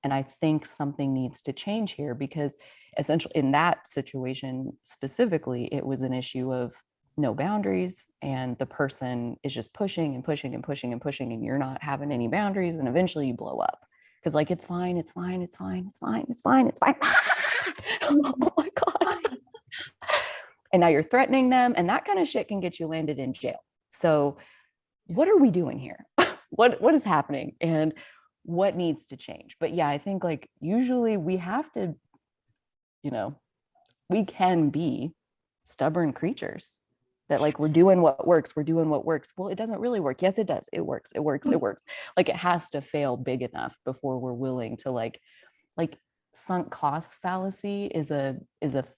And I think something needs to change here, because essentially in that situation specifically, it was an issue of no boundaries, and the person is just pushing and pushing and pushing and pushing, and you're not having any boundaries, and eventually you blow up. Because like, it's fine, it's fine, it's fine, it's fine, it's fine, it's fine. Oh my God. And now you're threatening them, and that kind of shit can get you landed in jail. So what are we doing here? What is happening? And what needs to change? But yeah, I think like usually we have to, you know, we can be stubborn creatures that like, we're doing what works, we're doing what works. Well, it doesn't really work. Yes, it does. It works. It works. It works. Like, it has to fail big enough before we're willing to like sunk cost fallacy is a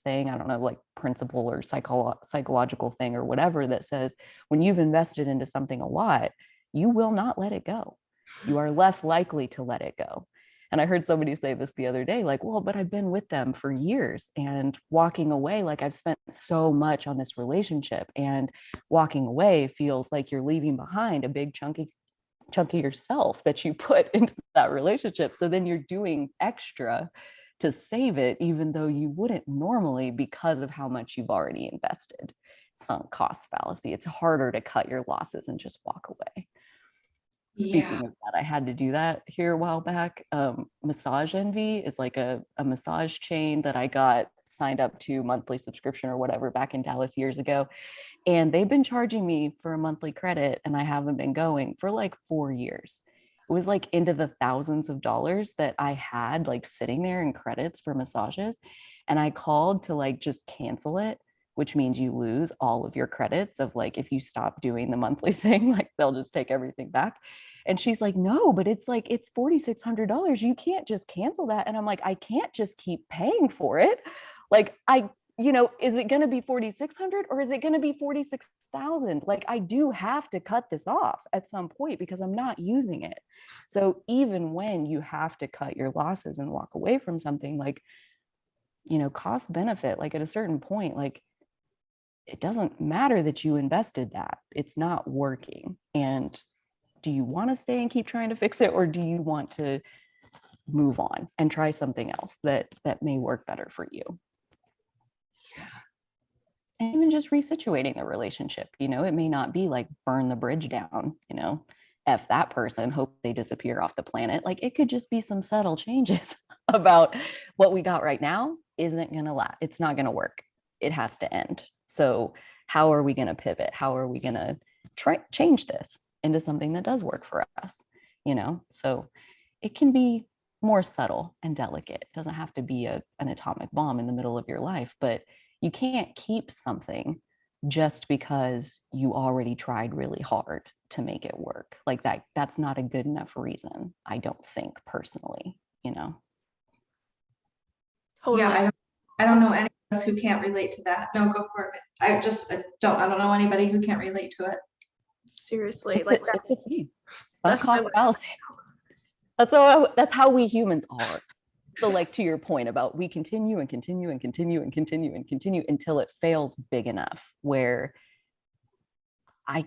thing. I don't know, like principle or psychological thing or whatever, that says when you've invested into something a lot, you will not let it go. You are less likely to let it go. And I heard somebody say this the other day, like, well, but I've been with them for years, and walking away, like I've spent so much on this relationship, and walking away feels like you're leaving behind a big chunk of yourself that you put into that relationship. So then you're doing extra to save it, even though you wouldn't normally, because of how much you've already invested. Sunk cost fallacy. It's harder to cut your losses and just walk away. Speaking of that, I had to do that here a while back. Massage Envy is like a massage chain that I got signed up to, monthly subscription or whatever, back in Dallas years ago. And they've been charging me for a monthly credit, and I haven't been going for like 4 years. It was like into the thousands of dollars that I had like sitting there in credits for massages. And I called to like just cancel it, which means you lose all of your credits of like, if you stop doing the monthly thing, like they'll just take everything back. And she's like, no, but it's like, it's $4,600. You can't just cancel that. And I'm like, I can't just keep paying for it. Like, is it going to be 4,600 or is it going to be 46,000? Like, I do have to cut this off at some point because I'm not using it. So even when you have to cut your losses and walk away from something, like, cost benefit, like at a certain point, like, it doesn't matter that you invested that. It's not working. And do you want to stay and keep trying to fix it, or do you want to move on and try something else that may work better for you? And even just resituating the relationship, it may not be like burn the bridge down, F that person, hope they disappear off the planet. Like, it could just be some subtle changes about what we got right now isn't going to last. It's not going to work. It has to end. So how are we going to pivot? How are we going to change this into something that does work for us? So it can be more subtle and delicate. It doesn't have to be an atomic bomb in the middle of your life, but you can't keep something just because you already tried really hard to make it work. Like that's not a good enough reason, I don't think, personally. Totally. Yeah, I don't know any of us who can't relate to that. No, go for it. I don't know anybody who can't relate to it. Seriously, it's a thing. Sunk cost my fallacy. That's how we humans are. So like, to your point about, we continue and continue and continue and continue and continue until it fails big enough where I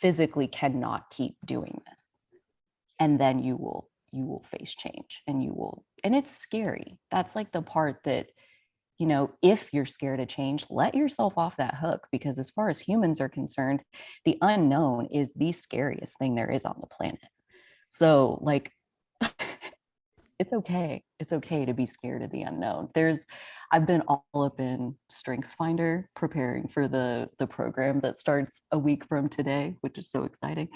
physically cannot keep doing this. And then you will face change, and it's scary. That's like the part that, if you're scared of change, let yourself off that hook, because as far as humans are concerned, the unknown is the scariest thing there is on the planet. So like, it's okay. It's okay to be scared of the unknown. I've been all up in Strengthsfinder preparing for the program that starts a week from today, which is so exciting.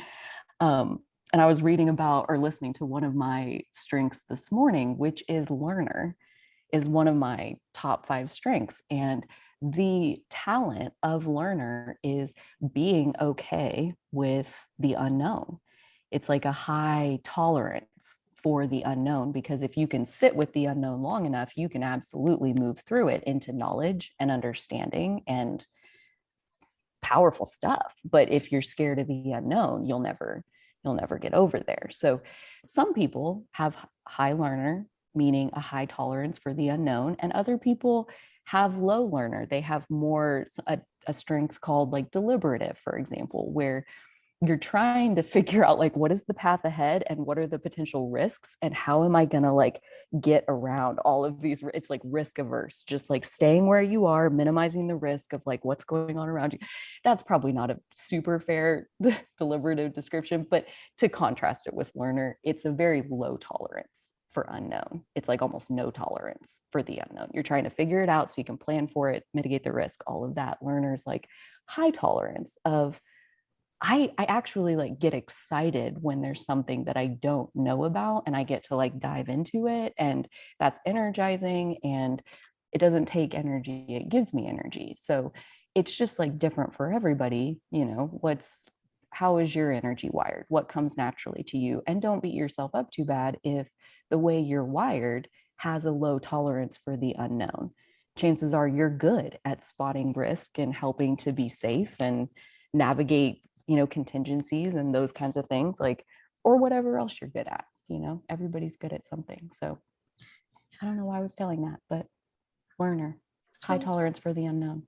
And I was reading about, or listening to, one of my strengths this morning, which is learner, is one of my top 5 strengths. And the talent of learner is being okay with the unknown. It's like a high tolerance for the unknown, because if you can sit with the unknown long enough, you can absolutely move through it into knowledge and understanding and powerful stuff. But if you're scared of the unknown, you'll never get over there. So some people have high learner, meaning a high tolerance for the unknown, and other people have low learner. They have more a strength called like deliberative, for example, where you're trying to figure out like what is the path ahead and what are the potential risks and how am I going to like get around all of these. It's like risk averse, just like staying where you are, minimizing the risk of like what's going on around you. That's probably not a super fair deliberative description, but to contrast it with learner, it's a very low tolerance for unknown. It's like almost no tolerance for the unknown. You're trying to figure it out so you can plan for it, mitigate the risk, all of that. Learners like high tolerance of I actually like get excited when there's something that I don't know about and I get to like dive into it, and that's energizing and it doesn't take energy, it gives me energy. So it's just like different for everybody, you know, how is your energy wired? What comes naturally to you? And don't beat yourself up too bad if the way you're wired has a low tolerance for the unknown. Chances are you're good at spotting risk and helping to be safe and navigate, you know, contingencies and those kinds of things, like, or whatever else you're good at, you know, everybody's good at something. So I don't know why I was telling that, but learner, high tolerance for the unknown.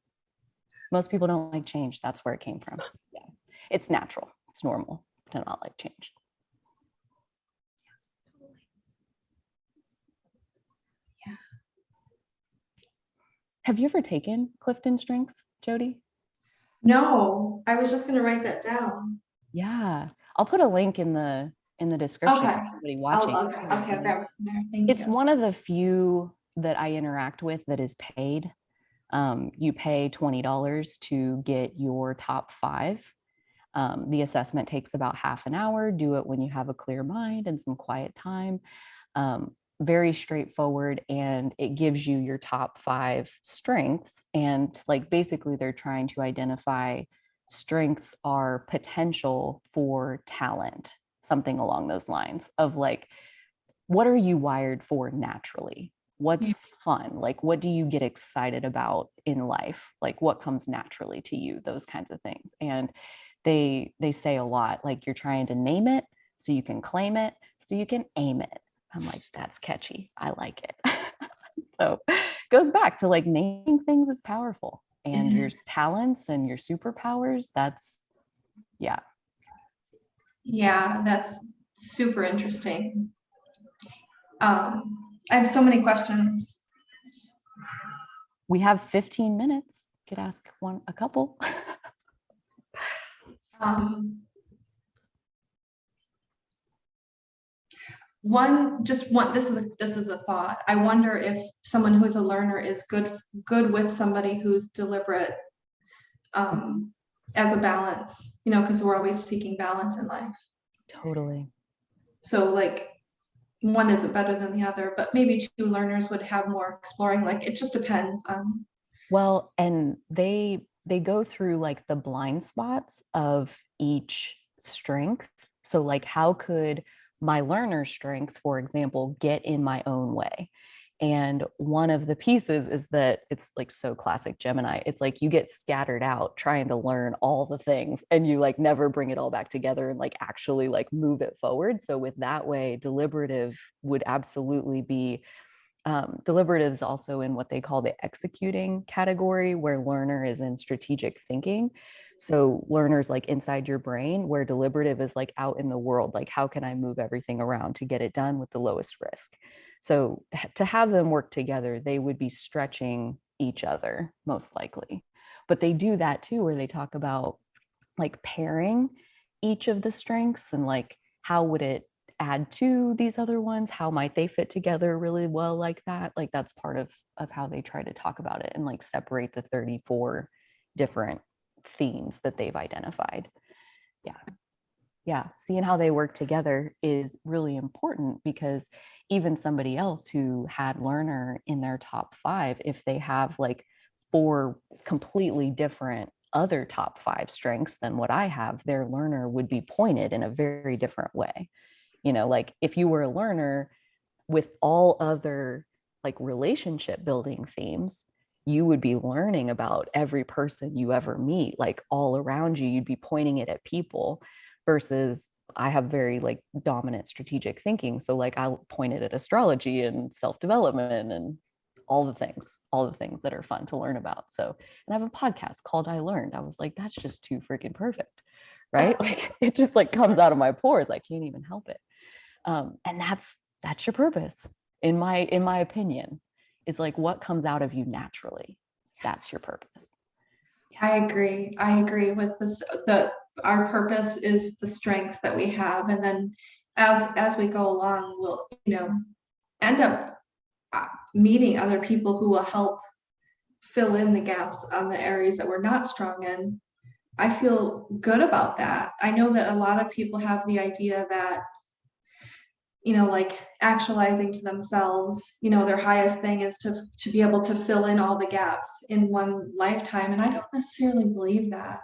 Most people don't like change. That's where it came from. Yeah. It's natural. It's normal to not like change. Yeah. Have you ever taken Clifton Strengths, Jodi? No, I was just going to write that down. Yeah. I'll put a link in the description Okay. for somebody watching. Okay, I'll grab it from there. Thank It's you. one of the few that I interact with that is paid. You pay $20 to get your top 5. The assessment takes about half an hour. Do it when you have a clear mind and some quiet time. Very straightforward, and it gives you your top 5 strengths. And like basically they're trying to identify strengths are potential for talent, something along those lines of like, what are you wired for naturally? What's fun? Like, what do you get excited about in life? Like, what comes naturally to you? Those kinds of things. And they say a lot, like you're trying to name it so you can claim it, so you can aim it. I'm like, that's catchy. I like it. So it goes back to like naming things is powerful, and your talents and your superpowers, that's, yeah. Yeah, that's super interesting. I have so many questions. We have 15 minutes. Could ask a couple. This is a thought. I wonder if someone who's a learner is good with somebody who's deliberate, as a balance, you know, because we're always seeking balance in life. Totally. So like one isn't better than the other, but maybe 2 learners would have more exploring. Like it just depends on. Well, and they go through like the blind spots of each strength. So like, how could my learner strength, for example, get in my own way? And one of the pieces is that it's like so classic Gemini. It's like you get scattered out trying to learn all the things and you like never bring it all back together and like actually like move it forward. So with that way, deliberative would absolutely be deliberative is also in what they call the executing category, where learner is in strategic thinking. So learner's like inside your brain, where deliberative is like out in the world, like how can I move everything around to get it done with the lowest risk? So to have them work together, they would be stretching each other most likely. But they do that too, where they talk about like pairing each of the strengths and like how would it add to these other ones, how might they fit together really well like that. Like that's part of how they try to talk about it and like separate the 34 different themes that they've identified. Yeah, seeing how they work together is really important, because even somebody else who had learner in their top 5, if they have like 4 completely different other top 5 strengths than what I have, their learner would be pointed in a very different way. You know, like if you were a learner with all other like relationship building themes, you would be learning about every person you ever meet, like all around you. You'd be pointing it at people, versus I have very like dominant strategic thinking. So like I'll point it at astrology and self-development and all the things that are fun to learn about. So, and I have a podcast called I Learned. I was like, that's just too freaking perfect. right? Like it just like comes out of my pores. I can't even help it. And that's your purpose, in my opinion, is like what comes out of you naturally. That's your purpose. I agree with this. Our purpose is the strength that we have, and then as we go along, we'll end up meeting other people who will help fill in the gaps on the areas that we're not strong in. I feel good about that. I know that a lot of people have the idea that like actualizing to themselves, their highest thing is to be able to fill in all the gaps in one lifetime. And I don't necessarily believe that.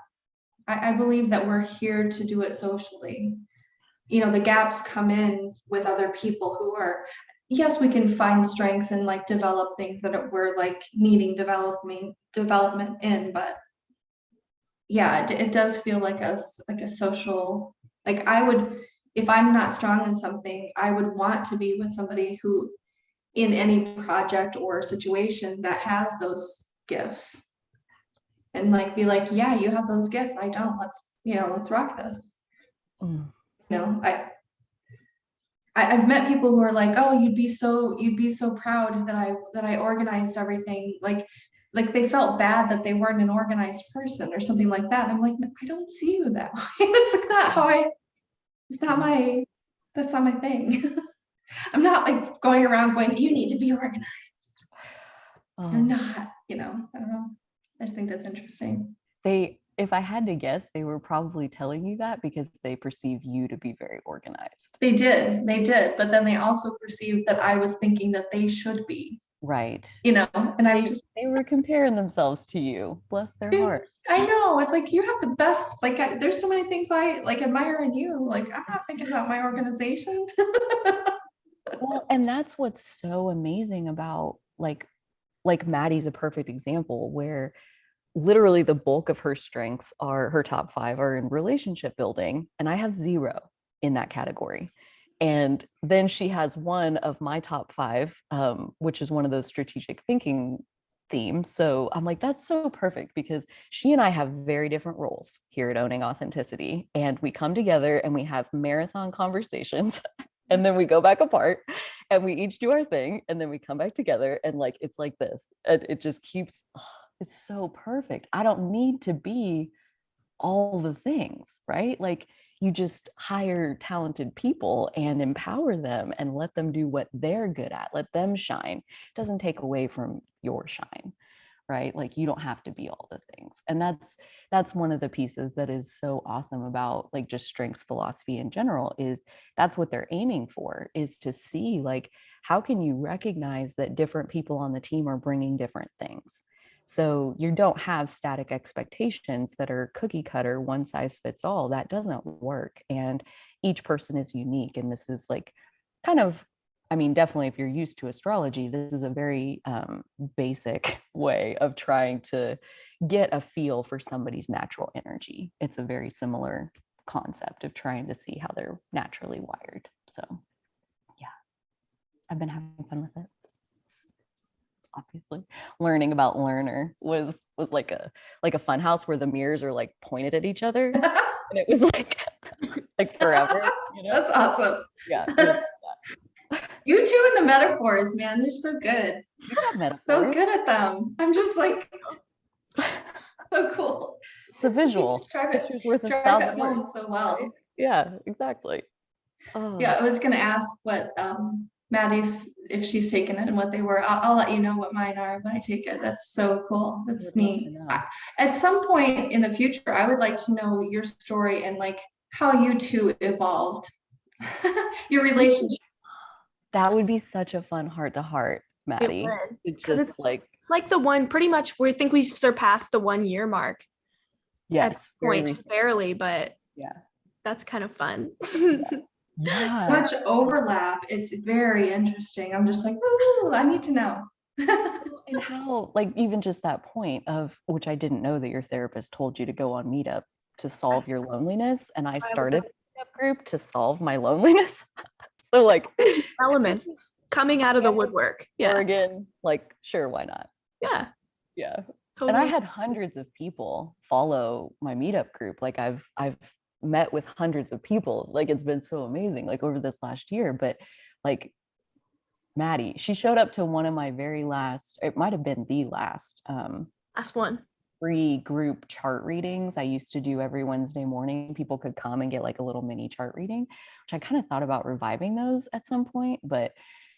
I believe that we're here to do it socially. The gaps come in with other people who are, yes, we can find strengths and like develop things that we're like needing development in, but yeah, it does feel like a social, like I would, if I'm not strong in something, I would want to be with somebody who in any project or situation that has those gifts, and like be like, yeah, you have those gifts, I don't, let's rock this. I've met people who are like, oh, you'd be so proud that I organized everything, like they felt bad that they weren't an organized person or something like that. I'm like, I don't see you that way. That's like not how that's not my thing. I'm not like going around going, you need to be organized. You're not, I don't know. I just think that's interesting. If I had to guess, they were probably telling you that because they perceive you to be very organized. They did, but then they also perceived that I was thinking that they should be. Right. And they were comparing themselves to you. Bless their heart. I know. It's like, you have the best, like, there's so many things I like admire in you. Like, I'm not thinking about my organization. Well, and that's what's so amazing about like Maddie's a perfect example where literally the bulk of her strengths are her top 5 are in relationship building, and I have 0 in that category. And then she has one of my top 5, which is one of those strategic thinking themes. So I'm like, that's so perfect because she and I have very different roles here at Owning Authenticity. And we come together and we have marathon conversations and then we go back apart and we each do our thing and then we come back together and like, it's like this. And it just keeps, it's so perfect. I don't need to be all the things, right? Like you just hire talented people and empower them and let them do what they're good at, let them shine. It doesn't take away from your shine, right? Like you don't have to be all the things. And that's one of the pieces that is so awesome about like just strengths philosophy in general, is that's what they're aiming for, is to see like, how can you recognize that different people on the team are bringing different things? So you don't have static expectations that are cookie cutter, one size fits all. That doesn't work. And each person is unique. And this is like kind of, I mean, definitely if you're used to astrology, this is a very basic way of trying to get a feel for somebody's natural energy. It's a very similar concept of trying to see how they're naturally wired. So yeah, I've been having fun with it. Obviously learning about learner was like a fun house where the mirrors are like pointed at each other and it was like forever, That's awesome. Yeah. You two and the metaphors, man, they're so good. So good at them. I'm just like so cool. It's a visual. Drive it home so well. Right? Yeah, exactly. Yeah, I was gonna ask what Maddie's, if she's taken it and what they were. I'll let you know what mine are when I take it. That's so cool. That's neat. At some point in the future, I would like to know your story and like how you two evolved. Your relationship. That would be such a fun heart to heart, Maddie. Because it's like the one, pretty much, we think we surpassed the 1 year mark. Yes, at this point, just barely, but yeah, that's kind of fun. So much overlap. It's very interesting. I'm just like, ooh, I need to know. And how, like, even just that point of, which I didn't know that your therapist told you to go on Meetup to solve your loneliness, and I started a Meetup group to solve my loneliness. So like elements coming out of the woodwork. Yeah. Oregon, like, sure, why not? Yeah. Yeah. Totally. And I had hundreds of people follow my Meetup group. Like I've met with hundreds of people. Like it's been so amazing, like over this last year. But like Maddie, she showed up to one of my very last, it might have been the last Last one. free group chart readings I used to do every Wednesday morning. People could come and get like a little mini chart reading, which I kind of thought about reviving those at some point, but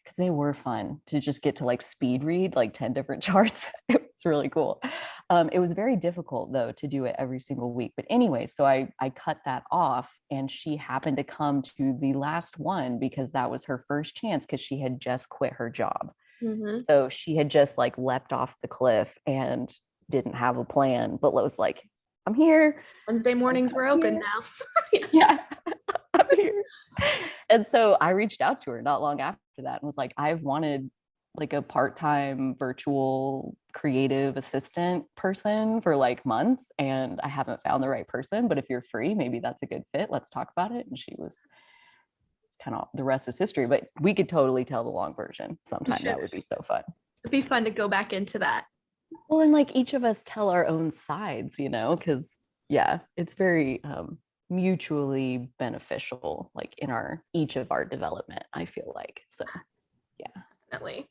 because they were fun to just get to like speed read like 10 different charts. It was really cool. It was very difficult though to do it every single week. But anyway, so I cut that off, and she happened to come to the last one because that was her first chance, because she had just quit her job. Mm-hmm. So she had just like leapt off the cliff and didn't have a plan, but was like, I'm here. Wednesday mornings were open now. Yeah. I'm here. And so I reached out to her not long after that and was like, I've wanted like a part-time virtual creative assistant person for like months, and I haven't found the right person, but if you're free, maybe that's a good fit. Let's talk about it. And she was kind of, the rest is history, but we could totally tell the long version sometime. That would be so fun. It'd be fun to go back into that. Well, and like each of us tell our own sides, you know, because yeah, it's very mutually beneficial, like in our each of our development, I feel like. So yeah. Definitely.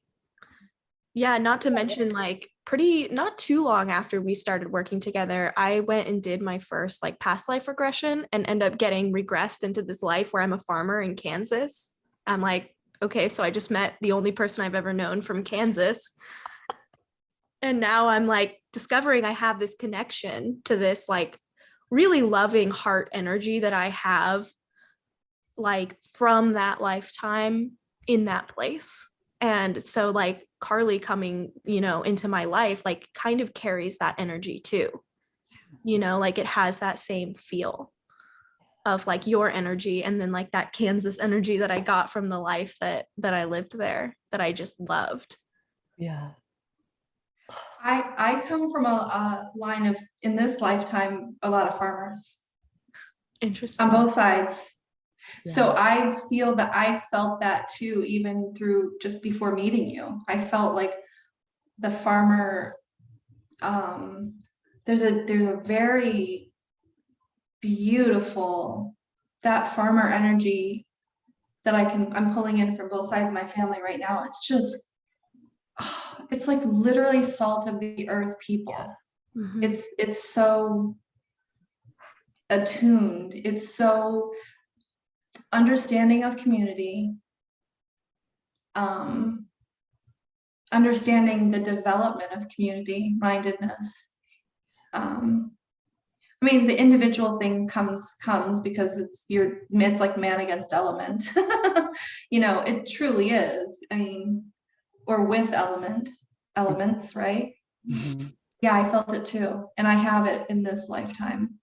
Yeah, not to mention like not too long after we started working together, I went and did my first like past life regression and end up getting regressed into this life where I'm a farmer in Kansas. I'm like, okay, so I just met the only person I've ever known from Kansas. And now I'm like discovering I have this connection to this like really loving heart energy that I have like from that lifetime in that place. And so like Carly coming, you know, into my life, like kind of carries that energy too, you know, like it has that same feel of like your energy. And then like that Kansas energy that I got from the life that I lived there, that I just loved. Yeah. I come from a line of, in this lifetime, a lot of farmers Interesting. on both sides. Yeah. So I feel that I felt that too, even through just before meeting you. I felt like the farmer, there's a very beautiful, that farmer energy that I'm pulling in from both sides of my family right now. It's just, it's like literally salt of the earth people. Mm-hmm. It's so attuned. It's so understanding of community, understanding the development of community mindedness. I mean, the individual thing comes because it's like man against element. You know, it truly is. I mean, or with elements, right? Mm-hmm. Yeah, I felt it too. And I have it in this lifetime.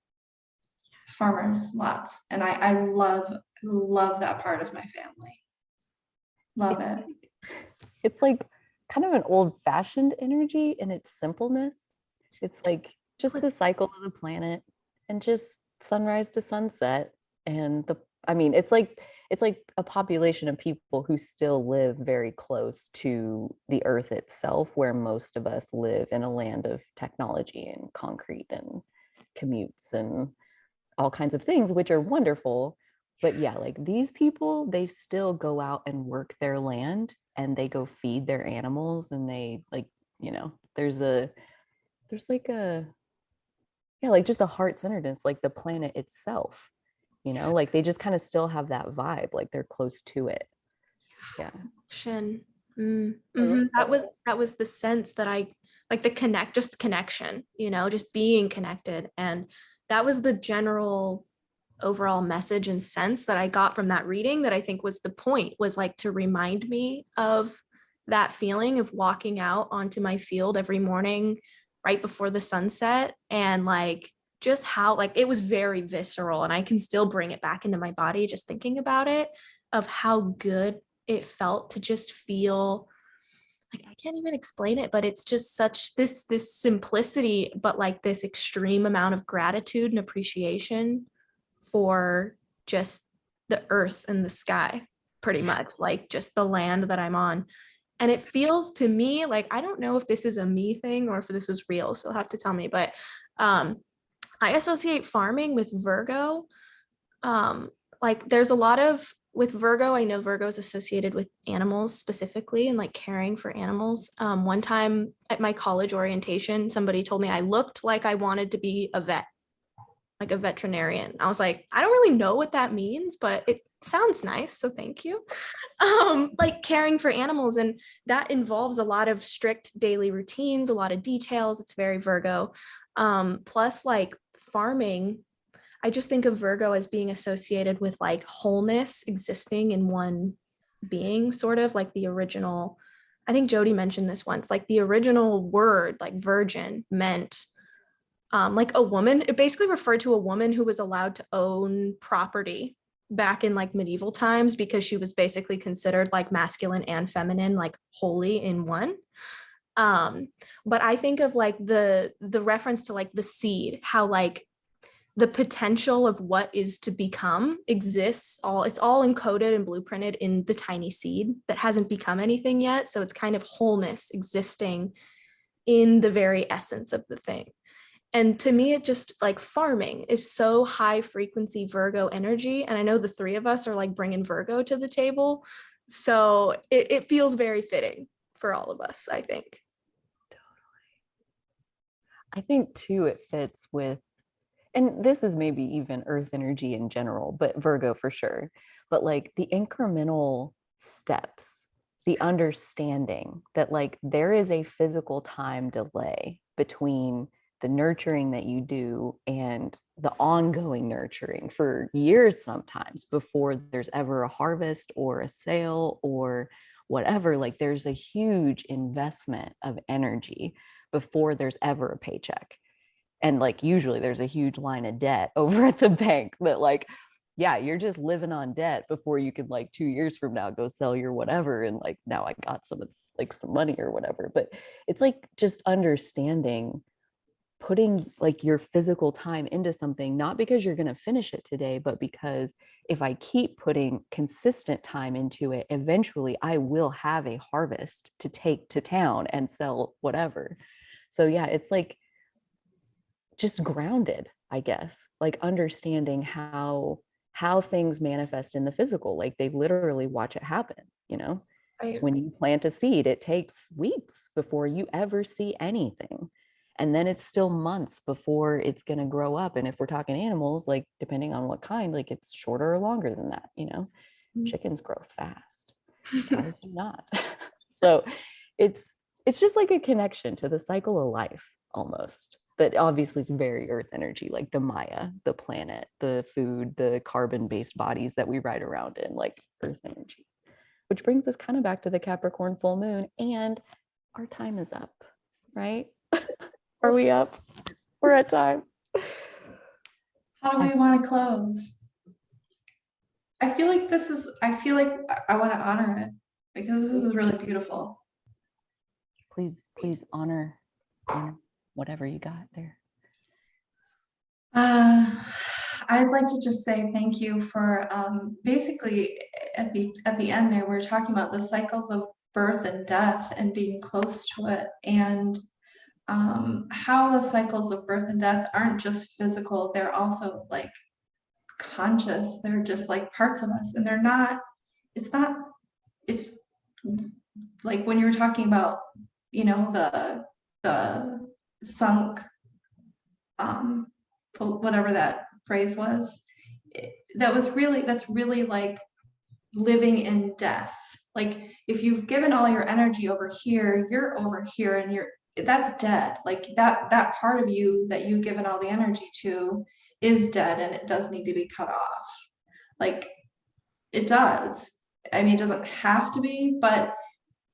Farmers, lots. And I love that part of my family. Love it. It's like kind of an old-fashioned energy in its simpleness. It's like just the cycle of the planet and just sunrise to sunset. And it's like a population of people who still live very close to the earth itself, where most of us live in a land of technology and concrete and commutes and all kinds of things, which are wonderful. But yeah, like these people, they still go out and work their land, and they go feed their animals, and they like, you know, there's like a, yeah, like just a heart-centeredness, like the planet itself, you know, like they just kind of still have that vibe, like they're close to it. Yeah. Mm-hmm. That was the sense that I like, the connection, you know, just being connected. And that was the general overall message and sense that I got from that reading, that I think was the point, was like to remind me of that feeling of walking out onto my field every morning right before the sunset, and like just how like it was very visceral, and I can still bring it back into my body just thinking about it, of how good it felt to just feel like, I can't even explain it, but it's just such this simplicity, but like this extreme amount of gratitude and appreciation for just the earth and the sky, pretty much, like just the land that I'm on. And it feels to me like, I don't know if this is a me thing or if this is real, so you'll have to tell me, but I associate farming with Virgo, like there's a lot of, with Virgo, I know Virgo is associated with animals specifically and like caring for animals. One time at my college orientation, somebody told me I looked like I wanted to be a vet, like a veterinarian. I was like, I don't really know what that means, but it sounds nice, so thank you. Like caring for animals, and that involves a lot of strict daily routines, a lot of details. It's very Virgo. Plus like farming, I just think of Virgo as being associated with like wholeness, existing in one being, sort of like the original. I think Jodi mentioned this once, like the original word, like virgin, meant like a woman. It basically referred to a woman who was allowed to own property back in like medieval times, because she was basically considered like masculine and feminine, like wholly in one. But I think of like the reference to like the seed, how like the potential of what is to become exists, it's all encoded and blueprinted in the tiny seed that hasn't become anything yet. So it's kind of wholeness existing in the very essence of the thing. And to me, it just like farming is so high frequency Virgo energy. And I know the three of us are like bringing Virgo to the table. So it feels very fitting for all of us, I think. I think too, it fits with, and this is maybe even earth energy in general, but Virgo for sure, but like the incremental steps, the understanding that like there is a physical time delay between the nurturing that you do and the ongoing nurturing for years sometimes before there's ever a harvest or a sale or whatever. Like there's a huge investment of energy before there's ever a paycheck. And like usually there's a huge line of debt over at the bank that like, yeah, you're just living on debt before you can like 2 years from now go sell your whatever. And like now I got some money or whatever. But it's like just understanding putting like your physical time into something, not because you're going to finish it today, but because if I keep putting consistent time into it, eventually I will have a harvest to take to town and sell whatever. So yeah, it's like just grounded, I guess, like understanding how things manifest in the physical. Like they literally watch it happen, you know. When you plant a seed, it takes weeks before you ever see anything. And then it's still months before it's going to grow up. And if we're talking animals, like depending on what kind, like it's shorter or longer than that, you know. Chickens grow fast, cows do not. So it's just like a connection to the cycle of life almost. But obviously it's very earth energy, like the Maya, the planet, the food, the carbon-based bodies that we ride around in, like earth energy. Which brings us kind of back to the Capricorn full moon, and our time is up, right? Are we up? We're at time. How do we want to close? I feel like I want to honor it because this is really beautiful. Please honor whatever you got there. I'd like to just say thank you for basically at the end there, we're talking about the cycles of birth and death and being close to it, and how the cycles of birth and death aren't just physical, they're also like conscious. They're just like parts of us, and it's like when you were talking about, you know, the sunk whatever that phrase was, that's really like living in death. Like if you've given all your energy over here, you're over here, and that's dead. Like that part of you that you've given all the energy to is dead, and it does need to be cut off. Like it does. I mean, it doesn't have to be, but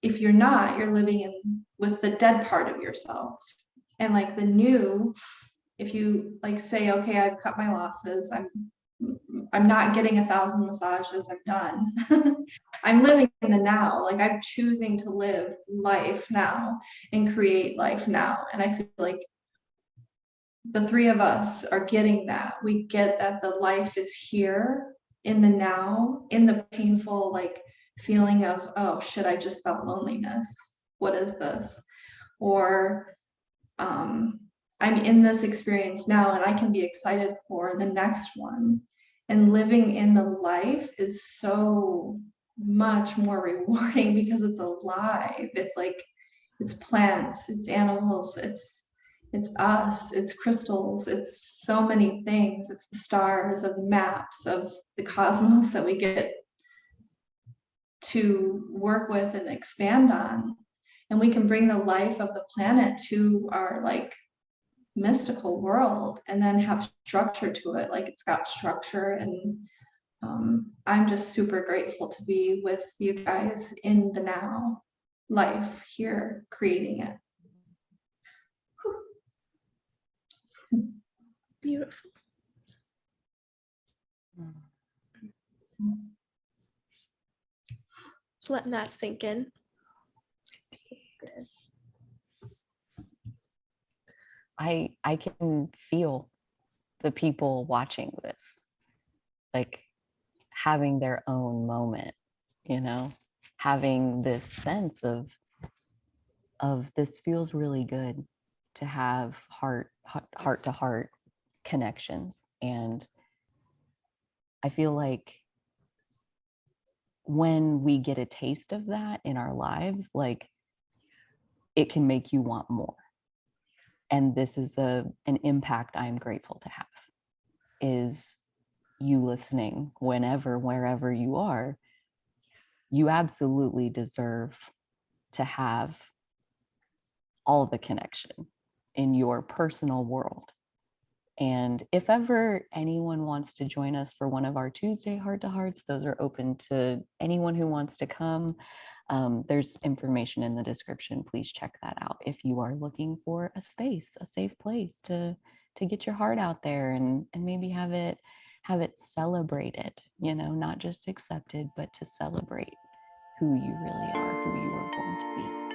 if you're not, you're living in with the dead part of yourself. And like the new, if you like say, okay, I've cut my losses, I'm not getting 1,000 massages, I'm done. I'm living in the now. Like I'm choosing to live life now and create life now. And I feel like the three of us are getting that. We get that the life is here in the now, in the painful like feeling of, oh shit, I just felt loneliness. What is this? Or I'm in this experience now, and I can be excited for the next one. And living in the life is so much more rewarding because it's alive. It's like, it's plants, it's animals, it's us, it's crystals, it's so many things. It's the stars, of maps of the cosmos that we get to work with and expand on. And we can bring the life of the planet to our like mystical world and then have structure to it. Like it's got structure. And I'm just super grateful to be with you guys in the now life here, creating it. Beautiful. Just letting that sink in. I can feel the people watching this, like having their own moment, you know, having this sense of this feels really good to have heart to heart connections. And I feel like when we get a taste of that in our lives, like it can make you want more. And this is an impact I'm grateful to have, is you listening whenever, wherever you are. You absolutely deserve to have all the connection in your personal world. And if ever anyone wants to join us for one of our Tuesday Heart to Hearts, those are open to anyone who wants to come. There's information in the description. Please check that out if you are looking for a space, a safe place to get your heart out there and maybe have it celebrated, you know, not just accepted, but to celebrate who you really are, who you were born to be.